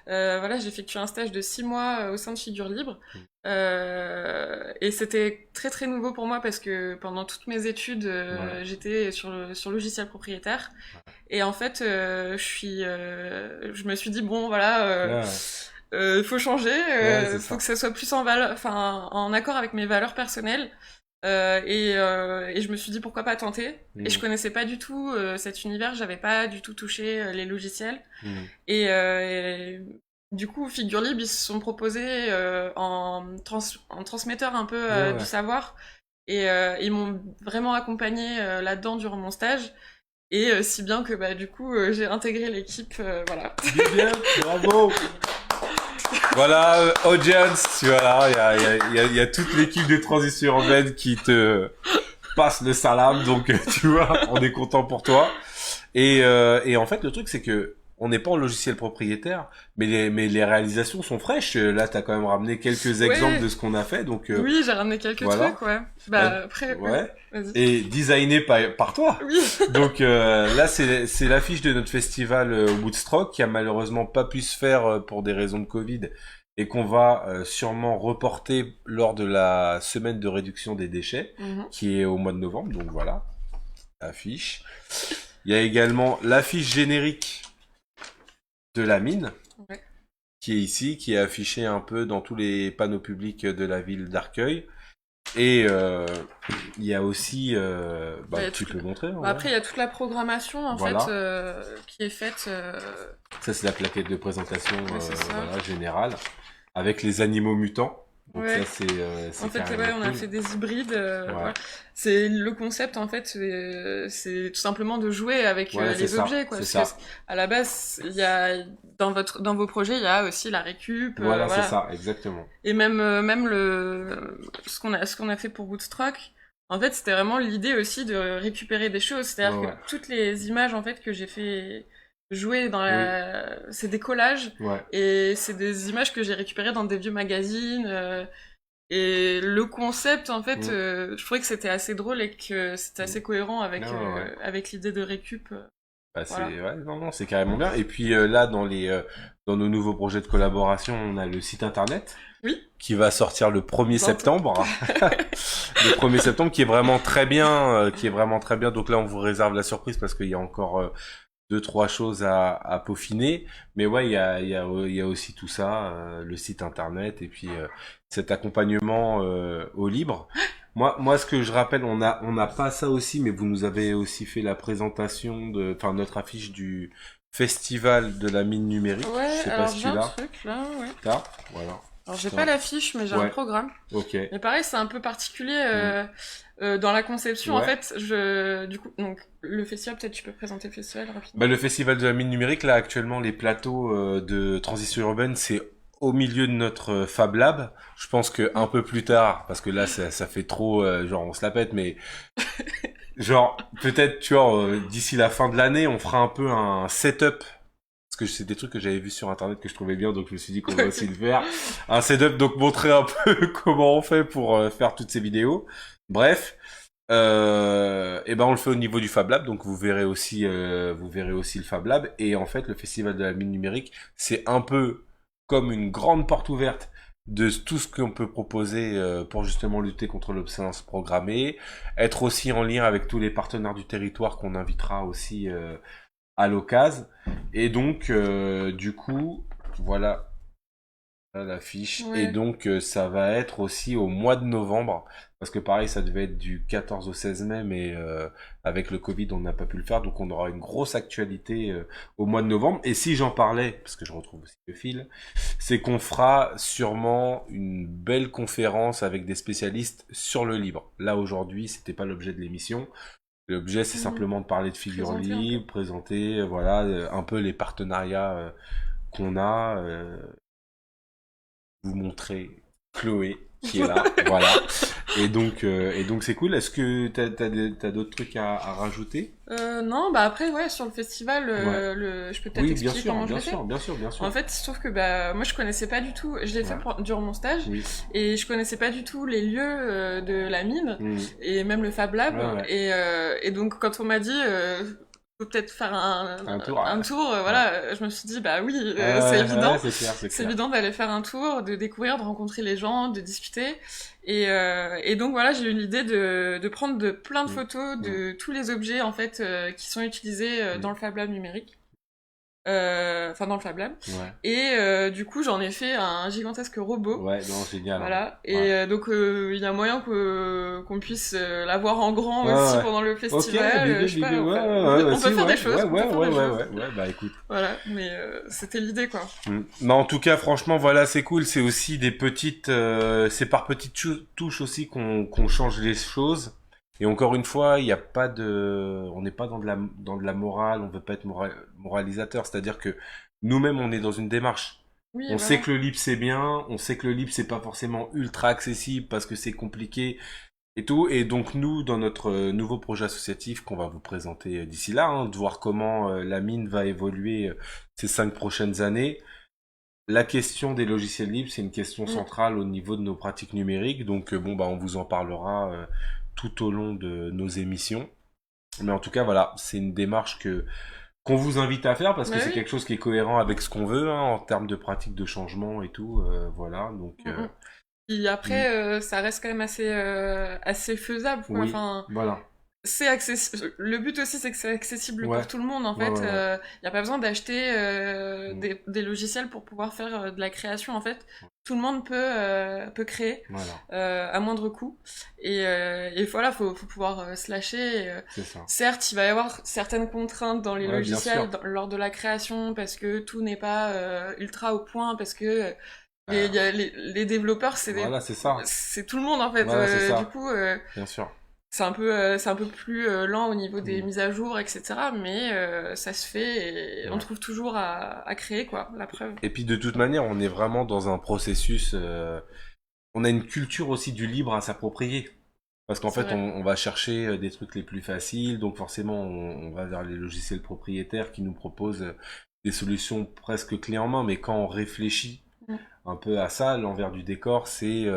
Voilà, j'ai effectué un stage de 6 mois au sein de Figure Libre. Et c'était très très nouveau pour moi parce que pendant toutes mes études, j'étais sur logiciel propriétaire. Et en fait, je me suis dit bon voilà, faut changer, faut que ça soit plus en accord avec mes valeurs personnelles. Et je me suis dit pourquoi pas tenter. Et je connaissais pas du tout cet univers, j'avais pas du tout touché les logiciels. Et du coup, Figure Libre, ils se sont proposés en transmetteur un peu du savoir. Et ils m'ont vraiment accompagné là-dedans durant mon stage. Et si bien que du coup, j'ai intégré l'équipe, voilà. Bien, bravo. Voilà, audience, tu vois là, il y a toute l'équipe des transitions urbaines qui te passe le salam, donc tu vois, on est content pour toi. Et en fait, le truc c'est que on n'est pas en logiciel propriétaire, mais les réalisations sont fraîches. Là, t'as quand même ramené quelques exemples de ce qu'on a fait, donc. Oui, j'ai ramené quelques trucs, après. Et designé par toi. Oui. Donc là, c'est l'affiche de notre festival Woodstock qui a malheureusement pas pu se faire pour des raisons de Covid et qu'on va sûrement reporter lors de la semaine de réduction des déchets qui est au mois de novembre. Donc voilà, affiche. Il y a également l'affiche générique de la mine, qui est ici, qui est affichée un peu dans tous les panneaux publics de la ville d'Arcueil. Et il y a aussi, tu peux le montrer. Après, il y a toute la programmation en fait qui est faite. Ça, c'est la plaquette de présentation générale, avec les animaux mutants. Donc ça, c'est en fait, on a fait des hybrides. C'est le concept en fait, c'est tout simplement de jouer avec les objets, quoi. Parce que à la base, il y a dans vos projets, il y a aussi la récup. Voilà, c'est ça, exactement. Et même ce qu'on a fait pour Woodstock. En fait, c'était vraiment l'idée aussi de récupérer des choses. C'est-à-dire que toutes les images en fait que j'ai fait jouer dans c'est des collages Ouais. et c'est des images que j'ai récupérées dans des vieux magazines. Et le concept, en fait, je trouvais que c'était assez drôle et que c'était assez cohérent avec, avec l'idée de récup. Bah, Voilà. ouais, non, c'est carrément bien. Et puis là, dans nos nouveaux projets de collaboration, on a le site internet. Oui. Qui va sortir le 1er septembre. Le 1er septembre, qui est vraiment très bien, Donc là, on vous réserve la surprise parce qu'il y a encore 2-3 choses à peaufiner. Mais ouais, il y a aussi tout ça, le site internet et puis cet accompagnement au libre. Moi, ce que je rappelle, on n'a pas ça aussi, mais vous nous avez aussi fait la présentation notre affiche du festival de la mine numérique. Ouais, je sais pas alors si j'ai tu un l'as. truc là, ouais. T'as, voilà. Alors j'ai pas l'affiche, mais j'ai un programme. Ok. Mais pareil, c'est un peu particulier dans la conception. En fait, du coup, donc le festival, peut-être tu peux présenter le festival rapidement. Bah, le festival de la mine numérique, là actuellement, les plateaux de transition urbaine, c'est au milieu de notre Fab Lab. Je pense que un peu plus tard, parce que là ça fait trop, genre on se la pète, mais genre peut-être tu vois d'ici la fin de l'année, on fera un peu un setup. Parce que c'est des trucs que j'avais vus sur internet que je trouvais bien, donc je me suis dit qu'on va aussi le faire. Un setup, donc montrer un peu comment on fait pour faire toutes ces vidéos. Bref, et ben on le fait au niveau du Fab Lab, donc vous verrez aussi le Fab Lab. Et en fait, le festival de la mine numérique, c'est un peu comme une grande porte ouverte de tout ce qu'on peut proposer pour justement lutter contre l'obsolescence programmée, être aussi en lien avec tous les partenaires du territoire qu'on invitera aussi à l'occasion. Et donc, du coup, voilà l'affiche. Ouais. Et donc, ça va être aussi au mois de novembre. Parce que pareil, ça devait être du 14 au 16 mai, mais avec le Covid, on n'a pas pu le faire. Donc, on aura une grosse actualité au mois de novembre. Et si j'en parlais, parce que je retrouve aussi le fil, c'est qu'on fera sûrement une belle conférence avec des spécialistes sur le libre. Là, aujourd'hui, c'était pas l'objet de l'émission. L'objet, c'est simplement de parler de figures libres, présenter, voilà, un peu les partenariats qu'on a, vous montrer Chloé qui est là, voilà. Et donc c'est cool. Est-ce que t'as d'autres trucs à rajouter? Non, bah après, ouais, sur le festival, je peux peut-être expliquer comment je l'ai fait. Bien sûr. En fait, il se trouve que moi, je connaissais pas du tout. Je l'ai fait durant mon stage, et je connaissais pas du tout les lieux de la mine et même le Fab Lab. Et donc, quand on m'a dit faut peut-être faire un tour, voilà, je me suis dit bah oui, c'est évident. C'est évident d'aller faire un tour, de découvrir, de rencontrer les gens, de discuter. Et donc voilà, j'ai eu l'idée de prendre plein de photos de tous les objets en fait qui sont utilisés dans le Fab Lab numérique. Enfin dans le Fab Lab. Et du coup j'en ai fait un gigantesque robot. Ouais, non, génial. Voilà. Et donc il y a moyen qu'on puisse l'avoir en grand aussi pendant le festival. Je sais pas, on peut faire des choses. Ouais, bah écoute. Voilà, mais c'était l'idée quoi. Mais en tout cas, franchement, voilà, c'est cool. C'est aussi des petites, c'est par petites touches aussi qu'on change les choses. Et encore une fois, il n'y a pas on n'est pas dans de la morale, on veut pas être moralisateur, c'est-à-dire que nous-mêmes, on est dans une démarche. Oui, on sait que le libre c'est bien, on sait que le libre c'est pas forcément ultra accessible parce que c'est compliqué et tout. Et donc nous, dans notre nouveau projet associatif qu'on va vous présenter d'ici là, de voir comment la mine va évoluer ces 5 prochaines années. La question des logiciels libres, c'est une question centrale au niveau de nos pratiques numériques. Donc on vous en parlera tout au long de nos émissions. Mais en tout cas, voilà, c'est une démarche qu'on vous invite à faire parce que c'est quelque chose qui est cohérent avec ce qu'on veut en termes de pratiques de changement et tout. Voilà, donc. Et après, ça reste quand même assez faisable. Quoi. Enfin, voilà. C'est accessible. Le but aussi, c'est que c'est accessible pour tout le monde. En fait, y a pas besoin d'acheter des logiciels pour pouvoir faire de la création. En fait, tout le monde peut créer à moindre coût. Et voilà, faut pouvoir se lâcher. Certes, il va y avoir certaines contraintes dans les logiciels lors de la création parce que tout n'est pas ultra au point, parce que les développeurs, c'est tout le monde en fait. Du coup, bien sûr. C'est un peu plus lent au niveau des mises à jour, etc. Mais ça se fait et on trouve toujours à créer, quoi, la preuve. Et puis de toute manière, on est vraiment dans un processus... on a une culture aussi du libre à s'approprier. Parce qu'en C'est fait, vrai. on va chercher des trucs les plus faciles, donc forcément, on va vers les logiciels propriétaires qui nous proposent des solutions presque clés en main. Mais quand on réfléchit Mm. un peu à ça, l'envers du décor, c'est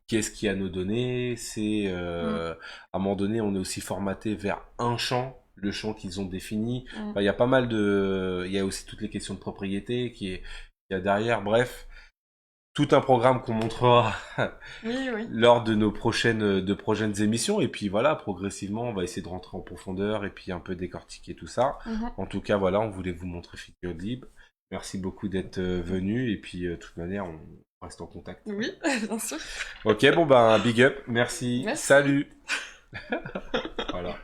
qu'est-ce qui a nos données, c'est à un moment donné, on est aussi formaté vers un champ, le champ qu'ils ont défini. Mm. Enfin, il y a pas mal de, il y a aussi toutes les questions de propriété qui y a derrière. Bref, tout un programme qu'on montrera Oui, oui. lors de prochaines émissions. Et puis voilà, progressivement, on va essayer de rentrer en profondeur et puis un peu décortiquer tout ça. Mhm. En tout cas, voilà, on voulait vous montrer Figure Libre. Merci beaucoup d'être venu. Et puis, de toute manière, on reste en contact. Oui, bien sûr. Ok, bon ben, big up. Merci. Merci. Salut. Voilà.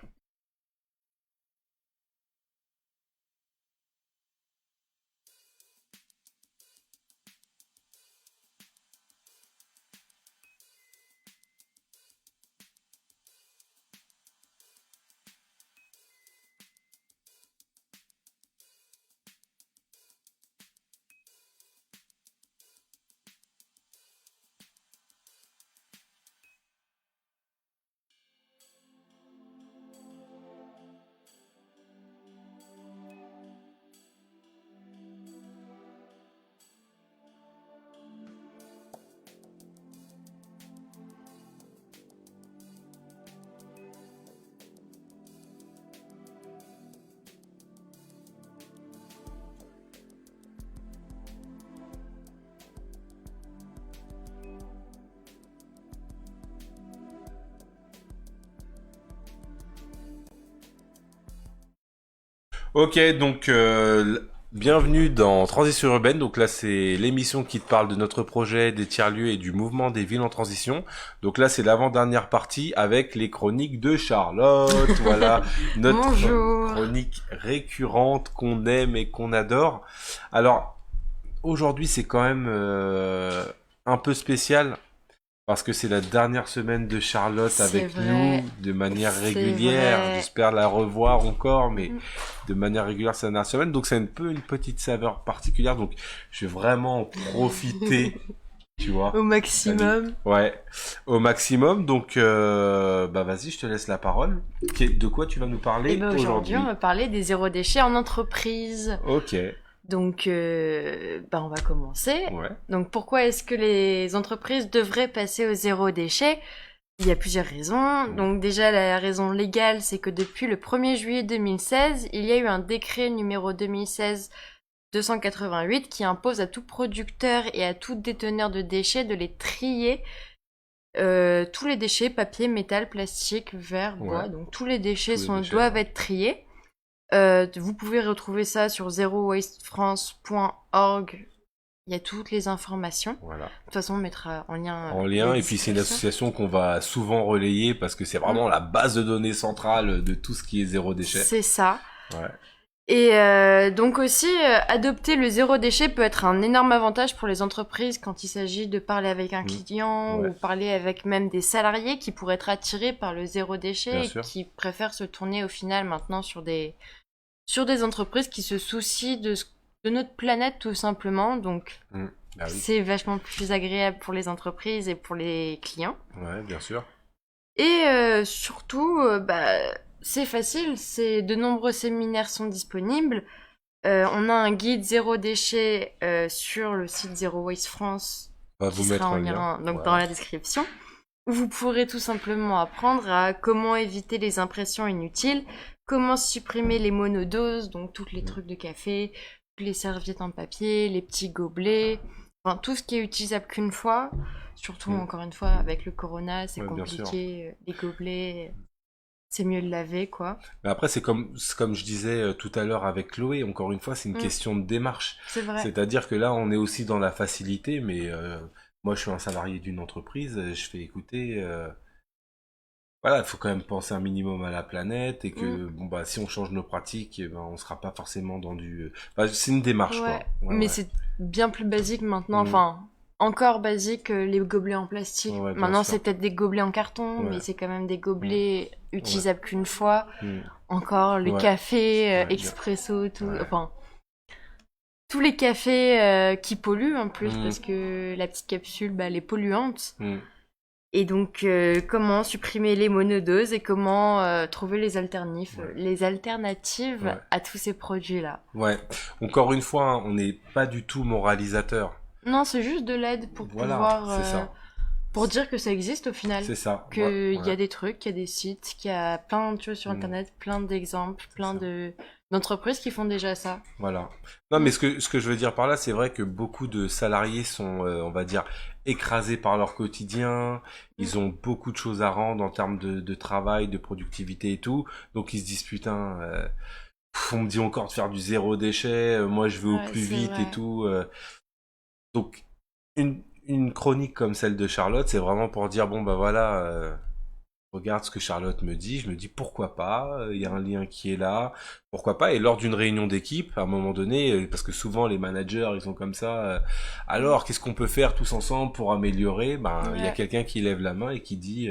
Ok, donc bienvenue dans Transition urbaine. Donc là, c'est l'émission qui te parle de notre projet, des tiers-lieux et du mouvement des villes en transition. Donc là, c'est l'avant-dernière partie avec les chroniques de Charlotte. Voilà, notre Bonjour. chronique récurrente qu'on aime et qu'on adore. Alors, aujourd'hui, c'est quand même un peu spécial. Parce que c'est la dernière semaine de Charlotte C'est avec vrai. nous de manière C'est régulière. vrai. J'espère la revoir encore, mais Mm. de manière régulière c'est la dernière semaine. Donc c'est un peu une petite saveur particulière. Donc je vais vraiment en profiter, tu vois. Au maximum. Ouais, au maximum. Donc bah vas-y, je te laisse la parole. De quoi tu vas nous parler Et ben aujourd'hui, on va parler des zéro déchet en entreprise. Ok, Donc, on va commencer. ouais. Donc, pourquoi est-ce que les entreprises devraient passer au zéro déchet? Il y a plusieurs raisons. Donc, déjà, la raison légale, c'est que depuis le 1er juillet 2016, il y a eu un décret numéro 2016-288 qui impose à tout producteur et à tout déteneur de déchets de les trier. Tous les déchets, papier, métal, plastique, verre, bois, Ouais. donc tous les déchets Tous les déchets, doivent ouais. être triés. Vous pouvez retrouver ça sur zerowastefrance.org. Il y a toutes les informations. Voilà. De toute façon, on mettra en lien. En lien, les et puis c'est une descriptions. association qu'on va souvent relayer parce que c'est vraiment la base de données centrale de tout ce qui est zéro déchet. C'est ça. Ouais. Et donc aussi, adopter le zéro déchet peut être un énorme avantage pour les entreprises quand il s'agit de parler avec un client Ouais. ou parler avec même des salariés qui pourraient être attirés par le zéro déchet Bien et sûr. qui préfèrent se tourner au final maintenant sur des entreprises qui se soucient de notre planète tout simplement. Donc Bah oui. c'est vachement plus agréable pour les entreprises et pour les clients. Ouais, bien sûr. Et surtout, c'est facile, de nombreux séminaires sont disponibles. On a un guide zéro déchet sur le site Zero Waste France, On va qui vous mettre sera en un lien lien. donc Voilà. dans la description, où vous pourrez tout simplement apprendre à comment éviter les impressions inutiles, comment supprimer les monodoses, donc tous les trucs de café, toutes les serviettes en papier, les petits gobelets, enfin tout ce qui est utilisable qu'une fois. Surtout, encore une fois, avec le corona, c'est Ouais, bien sûr. compliqué. Les gobelets, c'est mieux de laver, quoi. Mais après, c'est comme je disais tout à l'heure avec Chloé, encore une fois, c'est une question de démarche. C'est vrai. C'est-à-dire que là, on est aussi dans la facilité, mais moi, je suis un salarié d'une entreprise, je fais écouter... Voilà, il faut quand même penser un minimum à la planète et que si on change nos pratiques, on sera pas forcément dans du... c'est une démarche, Ouais. quoi. Ouais, Mais ouais. c'est bien plus basique maintenant. Enfin, encore basique que les gobelets en plastique. Ouais, bien Maintenant, sûr. c'est peut-être des gobelets en carton, Ouais. mais c'est quand même des gobelets utilisables qu'une fois. Mm. Encore le Ouais. café, Ouais, bien. expresso, tout. Ouais. Enfin, tous les cafés qui polluent en plus, Mm. parce que la petite capsule, elle est polluante. Mm. Et donc, comment supprimer les monodoses et comment trouver les alternatives Ouais. à tous ces produits-là. Ouais. Encore une fois, hein, on n'est pas du tout moralisateur. Non, c'est juste de l'aide pour Voilà, pouvoir... c'est ça. Pour dire que ça existe au final. C'est ça. Qu'il Ouais. y a des trucs, qu'il y a des sites, qu'il y a plein de choses sur Mm. Internet, plein d'exemples, plein ça. d'entreprises qui font déjà ça. Voilà. Non, mais ce que je veux dire par là, c'est vrai que beaucoup de salariés sont, on va dire, écrasés par leur quotidien. Ils ont beaucoup de choses à rendre en termes de travail, de productivité et tout. Donc ils se disent putain, on me dit encore de faire du zéro déchet. Moi, je vais au Ouais, plus c'est vite vrai. et tout. Donc une chronique comme celle de Charlotte, c'est vraiment pour dire bon bah voilà. Regarde ce que Charlotte me dit, je me dis pourquoi pas, il y a un lien qui est là, pourquoi pas, et lors d'une réunion d'équipe, à un moment donné, parce que souvent les managers, ils sont comme ça, alors qu'est-ce qu'on peut faire tous ensemble pour améliorer, il y a Ouais. quelqu'un qui lève la main et qui dit,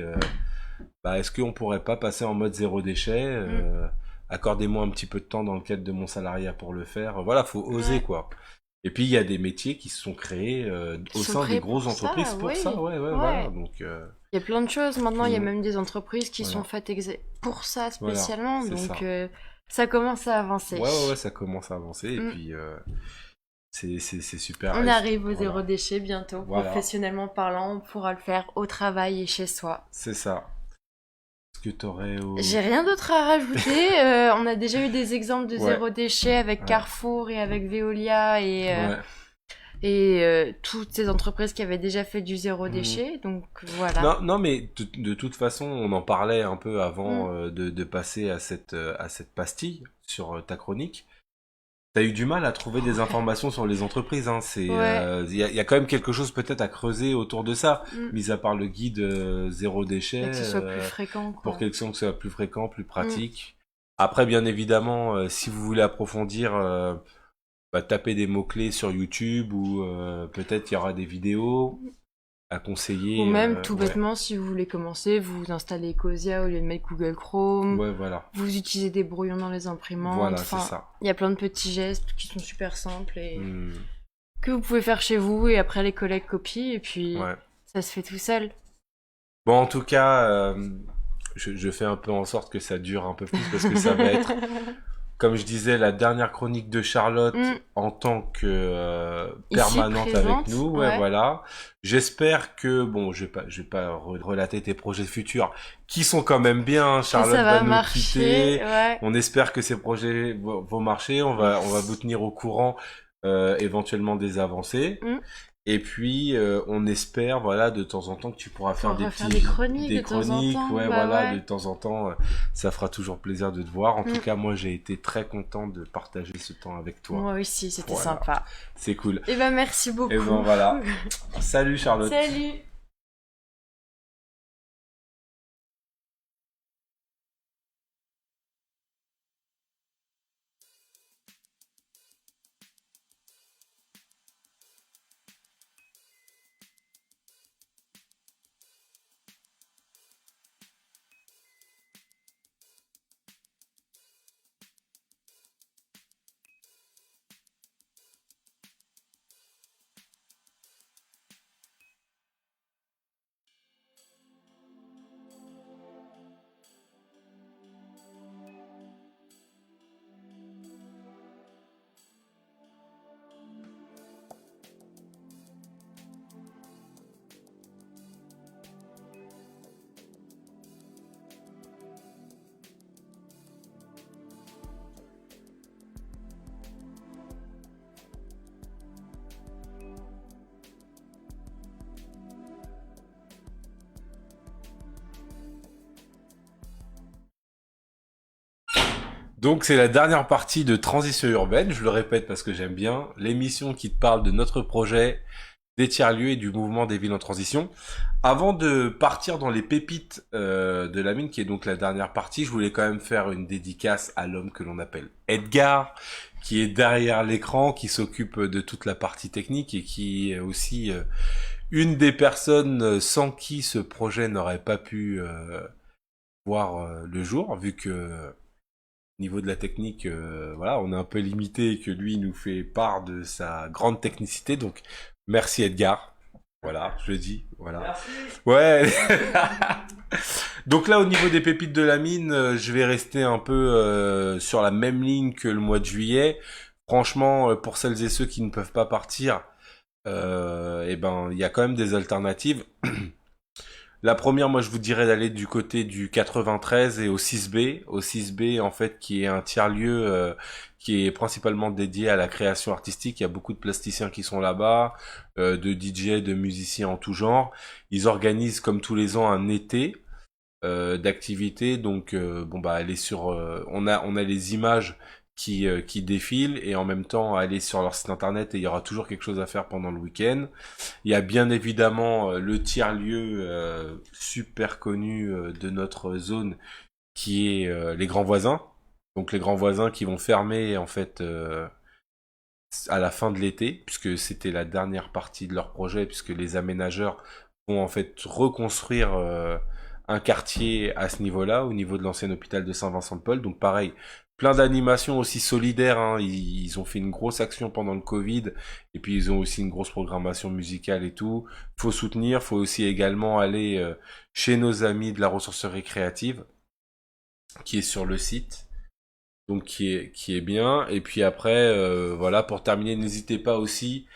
est-ce qu'on pourrait pas passer en mode zéro déchet, accordez-moi un petit peu de temps dans le cadre de mon salariat pour le faire, voilà, faut oser Ouais. quoi. Et puis il y a des métiers qui se sont créés Qui au sont sein des créés grosses pour ça, entreprises pour oui. ça, ouais, Ouais. voilà, donc Il y a plein de choses maintenant, il y a Mm. même des entreprises qui Voilà. sont faites pour ça Voilà, spécialement, c'est donc ça. ça commence à avancer. Ouais, ça commence à avancer et Mm. puis c'est super. On Et arrive au voilà. zéro déchet bientôt, Voilà. professionnellement parlant, on pourra le faire au travail et chez soi. C'est ça. Est-ce que t'aurais J'ai rien d'autre à rajouter, on a déjà eu des exemples de Ouais. zéro déchet avec Ouais. Carrefour et avec Veolia et Ouais. toutes ces entreprises qui avaient déjà fait du zéro Mhm. déchet, donc voilà. Non, mais de toute façon, on en parlait un peu avant de passer à cette pastille sur ta chronique. T'as eu du mal à trouver des informations sur les entreprises, hein. C'est, Ouais. y a quand même quelque chose peut-être à creuser autour de ça, Mm. mis à part le guide zéro déchet. Et que ce soit plus fréquent, quoi. Pour quelque chose que ce soit plus fréquent, plus pratique. Après, bien évidemment, si vous voulez approfondir, tapez des mots-clés sur YouTube ou peut-être il y aura des vidéos à conseiller. Ou même, tout ouais. bêtement, si vous voulez commencer, vous installez Ecosia au lieu de mettre Google Chrome. Ouais, voilà. Vous utilisez des brouillons dans les imprimantes. Voilà, Enfin, c'est ça. il y a plein de petits gestes qui sont super simples et Hmm, que vous pouvez faire chez vous et après les collègues copient et puis ouais. ça se fait tout seul. Bon, en tout cas, je fais un peu en sorte que ça dure un peu plus parce que ça va être, comme je disais, la dernière chronique de Charlotte Mm. en tant que Ici, permanente présente, avec nous. Ouais, ouais. voilà. J'espère que, bon, je vais pas relater tes projets futurs qui sont quand même bien. Que Charlotte ça va va nous marcher. quitter. Ouais. On espère que ces projets vont marcher. On va vous tenir au courant éventuellement des avancées. Mm. Et puis on espère, voilà, de temps en temps que tu pourras faire des refaire petits des chroniques de temps en chroniques, temps, ouais, bah voilà, ouais. de temps en temps, ça fera toujours plaisir de te voir. En Mm. tout cas, moi, j'ai été très content de partager ce temps avec toi. Moi aussi, c'était Voilà. sympa. C'est cool. Et ben merci beaucoup. Et ben voilà. Salut Charlotte. Salut. Donc c'est la dernière partie de Transition urbaine, je le répète parce que j'aime bien, l'émission qui te parle de notre projet, des tiers-lieux et du mouvement des villes en transition. Avant de partir dans les pépites de la mine, qui est donc la dernière partie, je voulais quand même faire une dédicace à l'homme que l'on appelle Edgar, qui est derrière l'écran, qui s'occupe de toute la partie technique et qui est aussi une des personnes sans qui ce projet n'aurait pas pu voir le jour, vu que au niveau de la technique, voilà, on est un peu limité et que lui nous fait part de sa grande technicité. Donc, merci Edgar. Voilà, je le dis, voilà. Ouais. Donc là, au niveau des pépites de la mine, je vais rester un peu sur la même ligne que le mois de juillet. Franchement, pour celles et ceux qui ne peuvent pas partir, eh ben, il y a quand même des alternatives. La première, moi, je vous dirais d'aller du côté du 93 et au 6B. Au 6B, en fait, qui est un tiers-lieu qui est principalement dédié à la création artistique. Il y a beaucoup de plasticiens qui sont là-bas, de DJ, de musiciens en tout genre. Ils organisent, comme tous les ans, un été d'activités. Donc, bon, bah, aller sur... on a les images qui défilent et en même temps aller sur leur site internet et il y aura toujours quelque chose à faire pendant le week-end. Il y a bien évidemment le tiers-lieu super connu de notre zone qui est les grands voisins. Donc les grands voisins qui vont fermer en fait à la fin de l'été puisque c'était la dernière partie de leur projet puisque les aménageurs vont en fait reconstruire un quartier à ce niveau-là, au niveau de l'ancien hôpital de Saint-Vincent-de-Paul. Donc pareil, plein d'animations aussi solidaires. Hein. Ils ont fait une grosse action pendant le Covid, et puis ils ont aussi une grosse programmation musicale et tout. Faut soutenir, faut aussi également aller chez nos amis de la ressourcerie créative, qui est sur le site. Donc qui est bien. Et puis après, voilà, pour terminer, n'hésitez pas aussi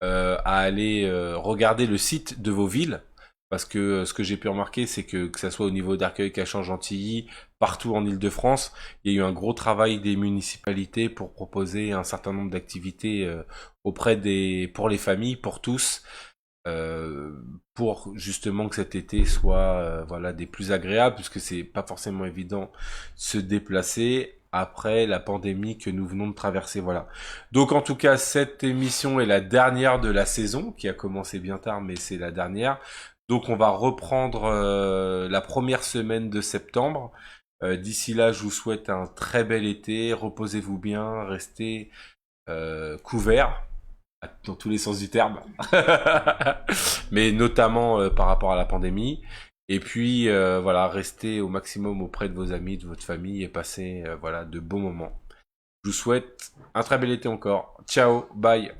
à aller regarder le site de vos villes. Parce que ce que j'ai pu remarquer, c'est que ça soit au niveau d'Arcueil, Cachan, Gentilly, partout en Île-de-France, il y a eu un gros travail des municipalités pour proposer un certain nombre d'activités pour les familles, pour tous, pour justement que cet été soit voilà des plus agréables, puisque c'est pas forcément évident de se déplacer après la pandémie que nous venons de traverser. Voilà. Donc en tout cas, cette émission est la dernière de la saison, qui a commencé bien tard, mais c'est la dernière. Donc on va reprendre la première semaine de septembre. D'ici là, je vous souhaite un très bel été. Reposez-vous bien, restez couverts dans tous les sens du terme, mais notamment par rapport à la pandémie. Et puis voilà, restez au maximum auprès de vos amis, de votre famille et passez voilà de beaux moments. Je vous souhaite un très bel été encore. Ciao, bye.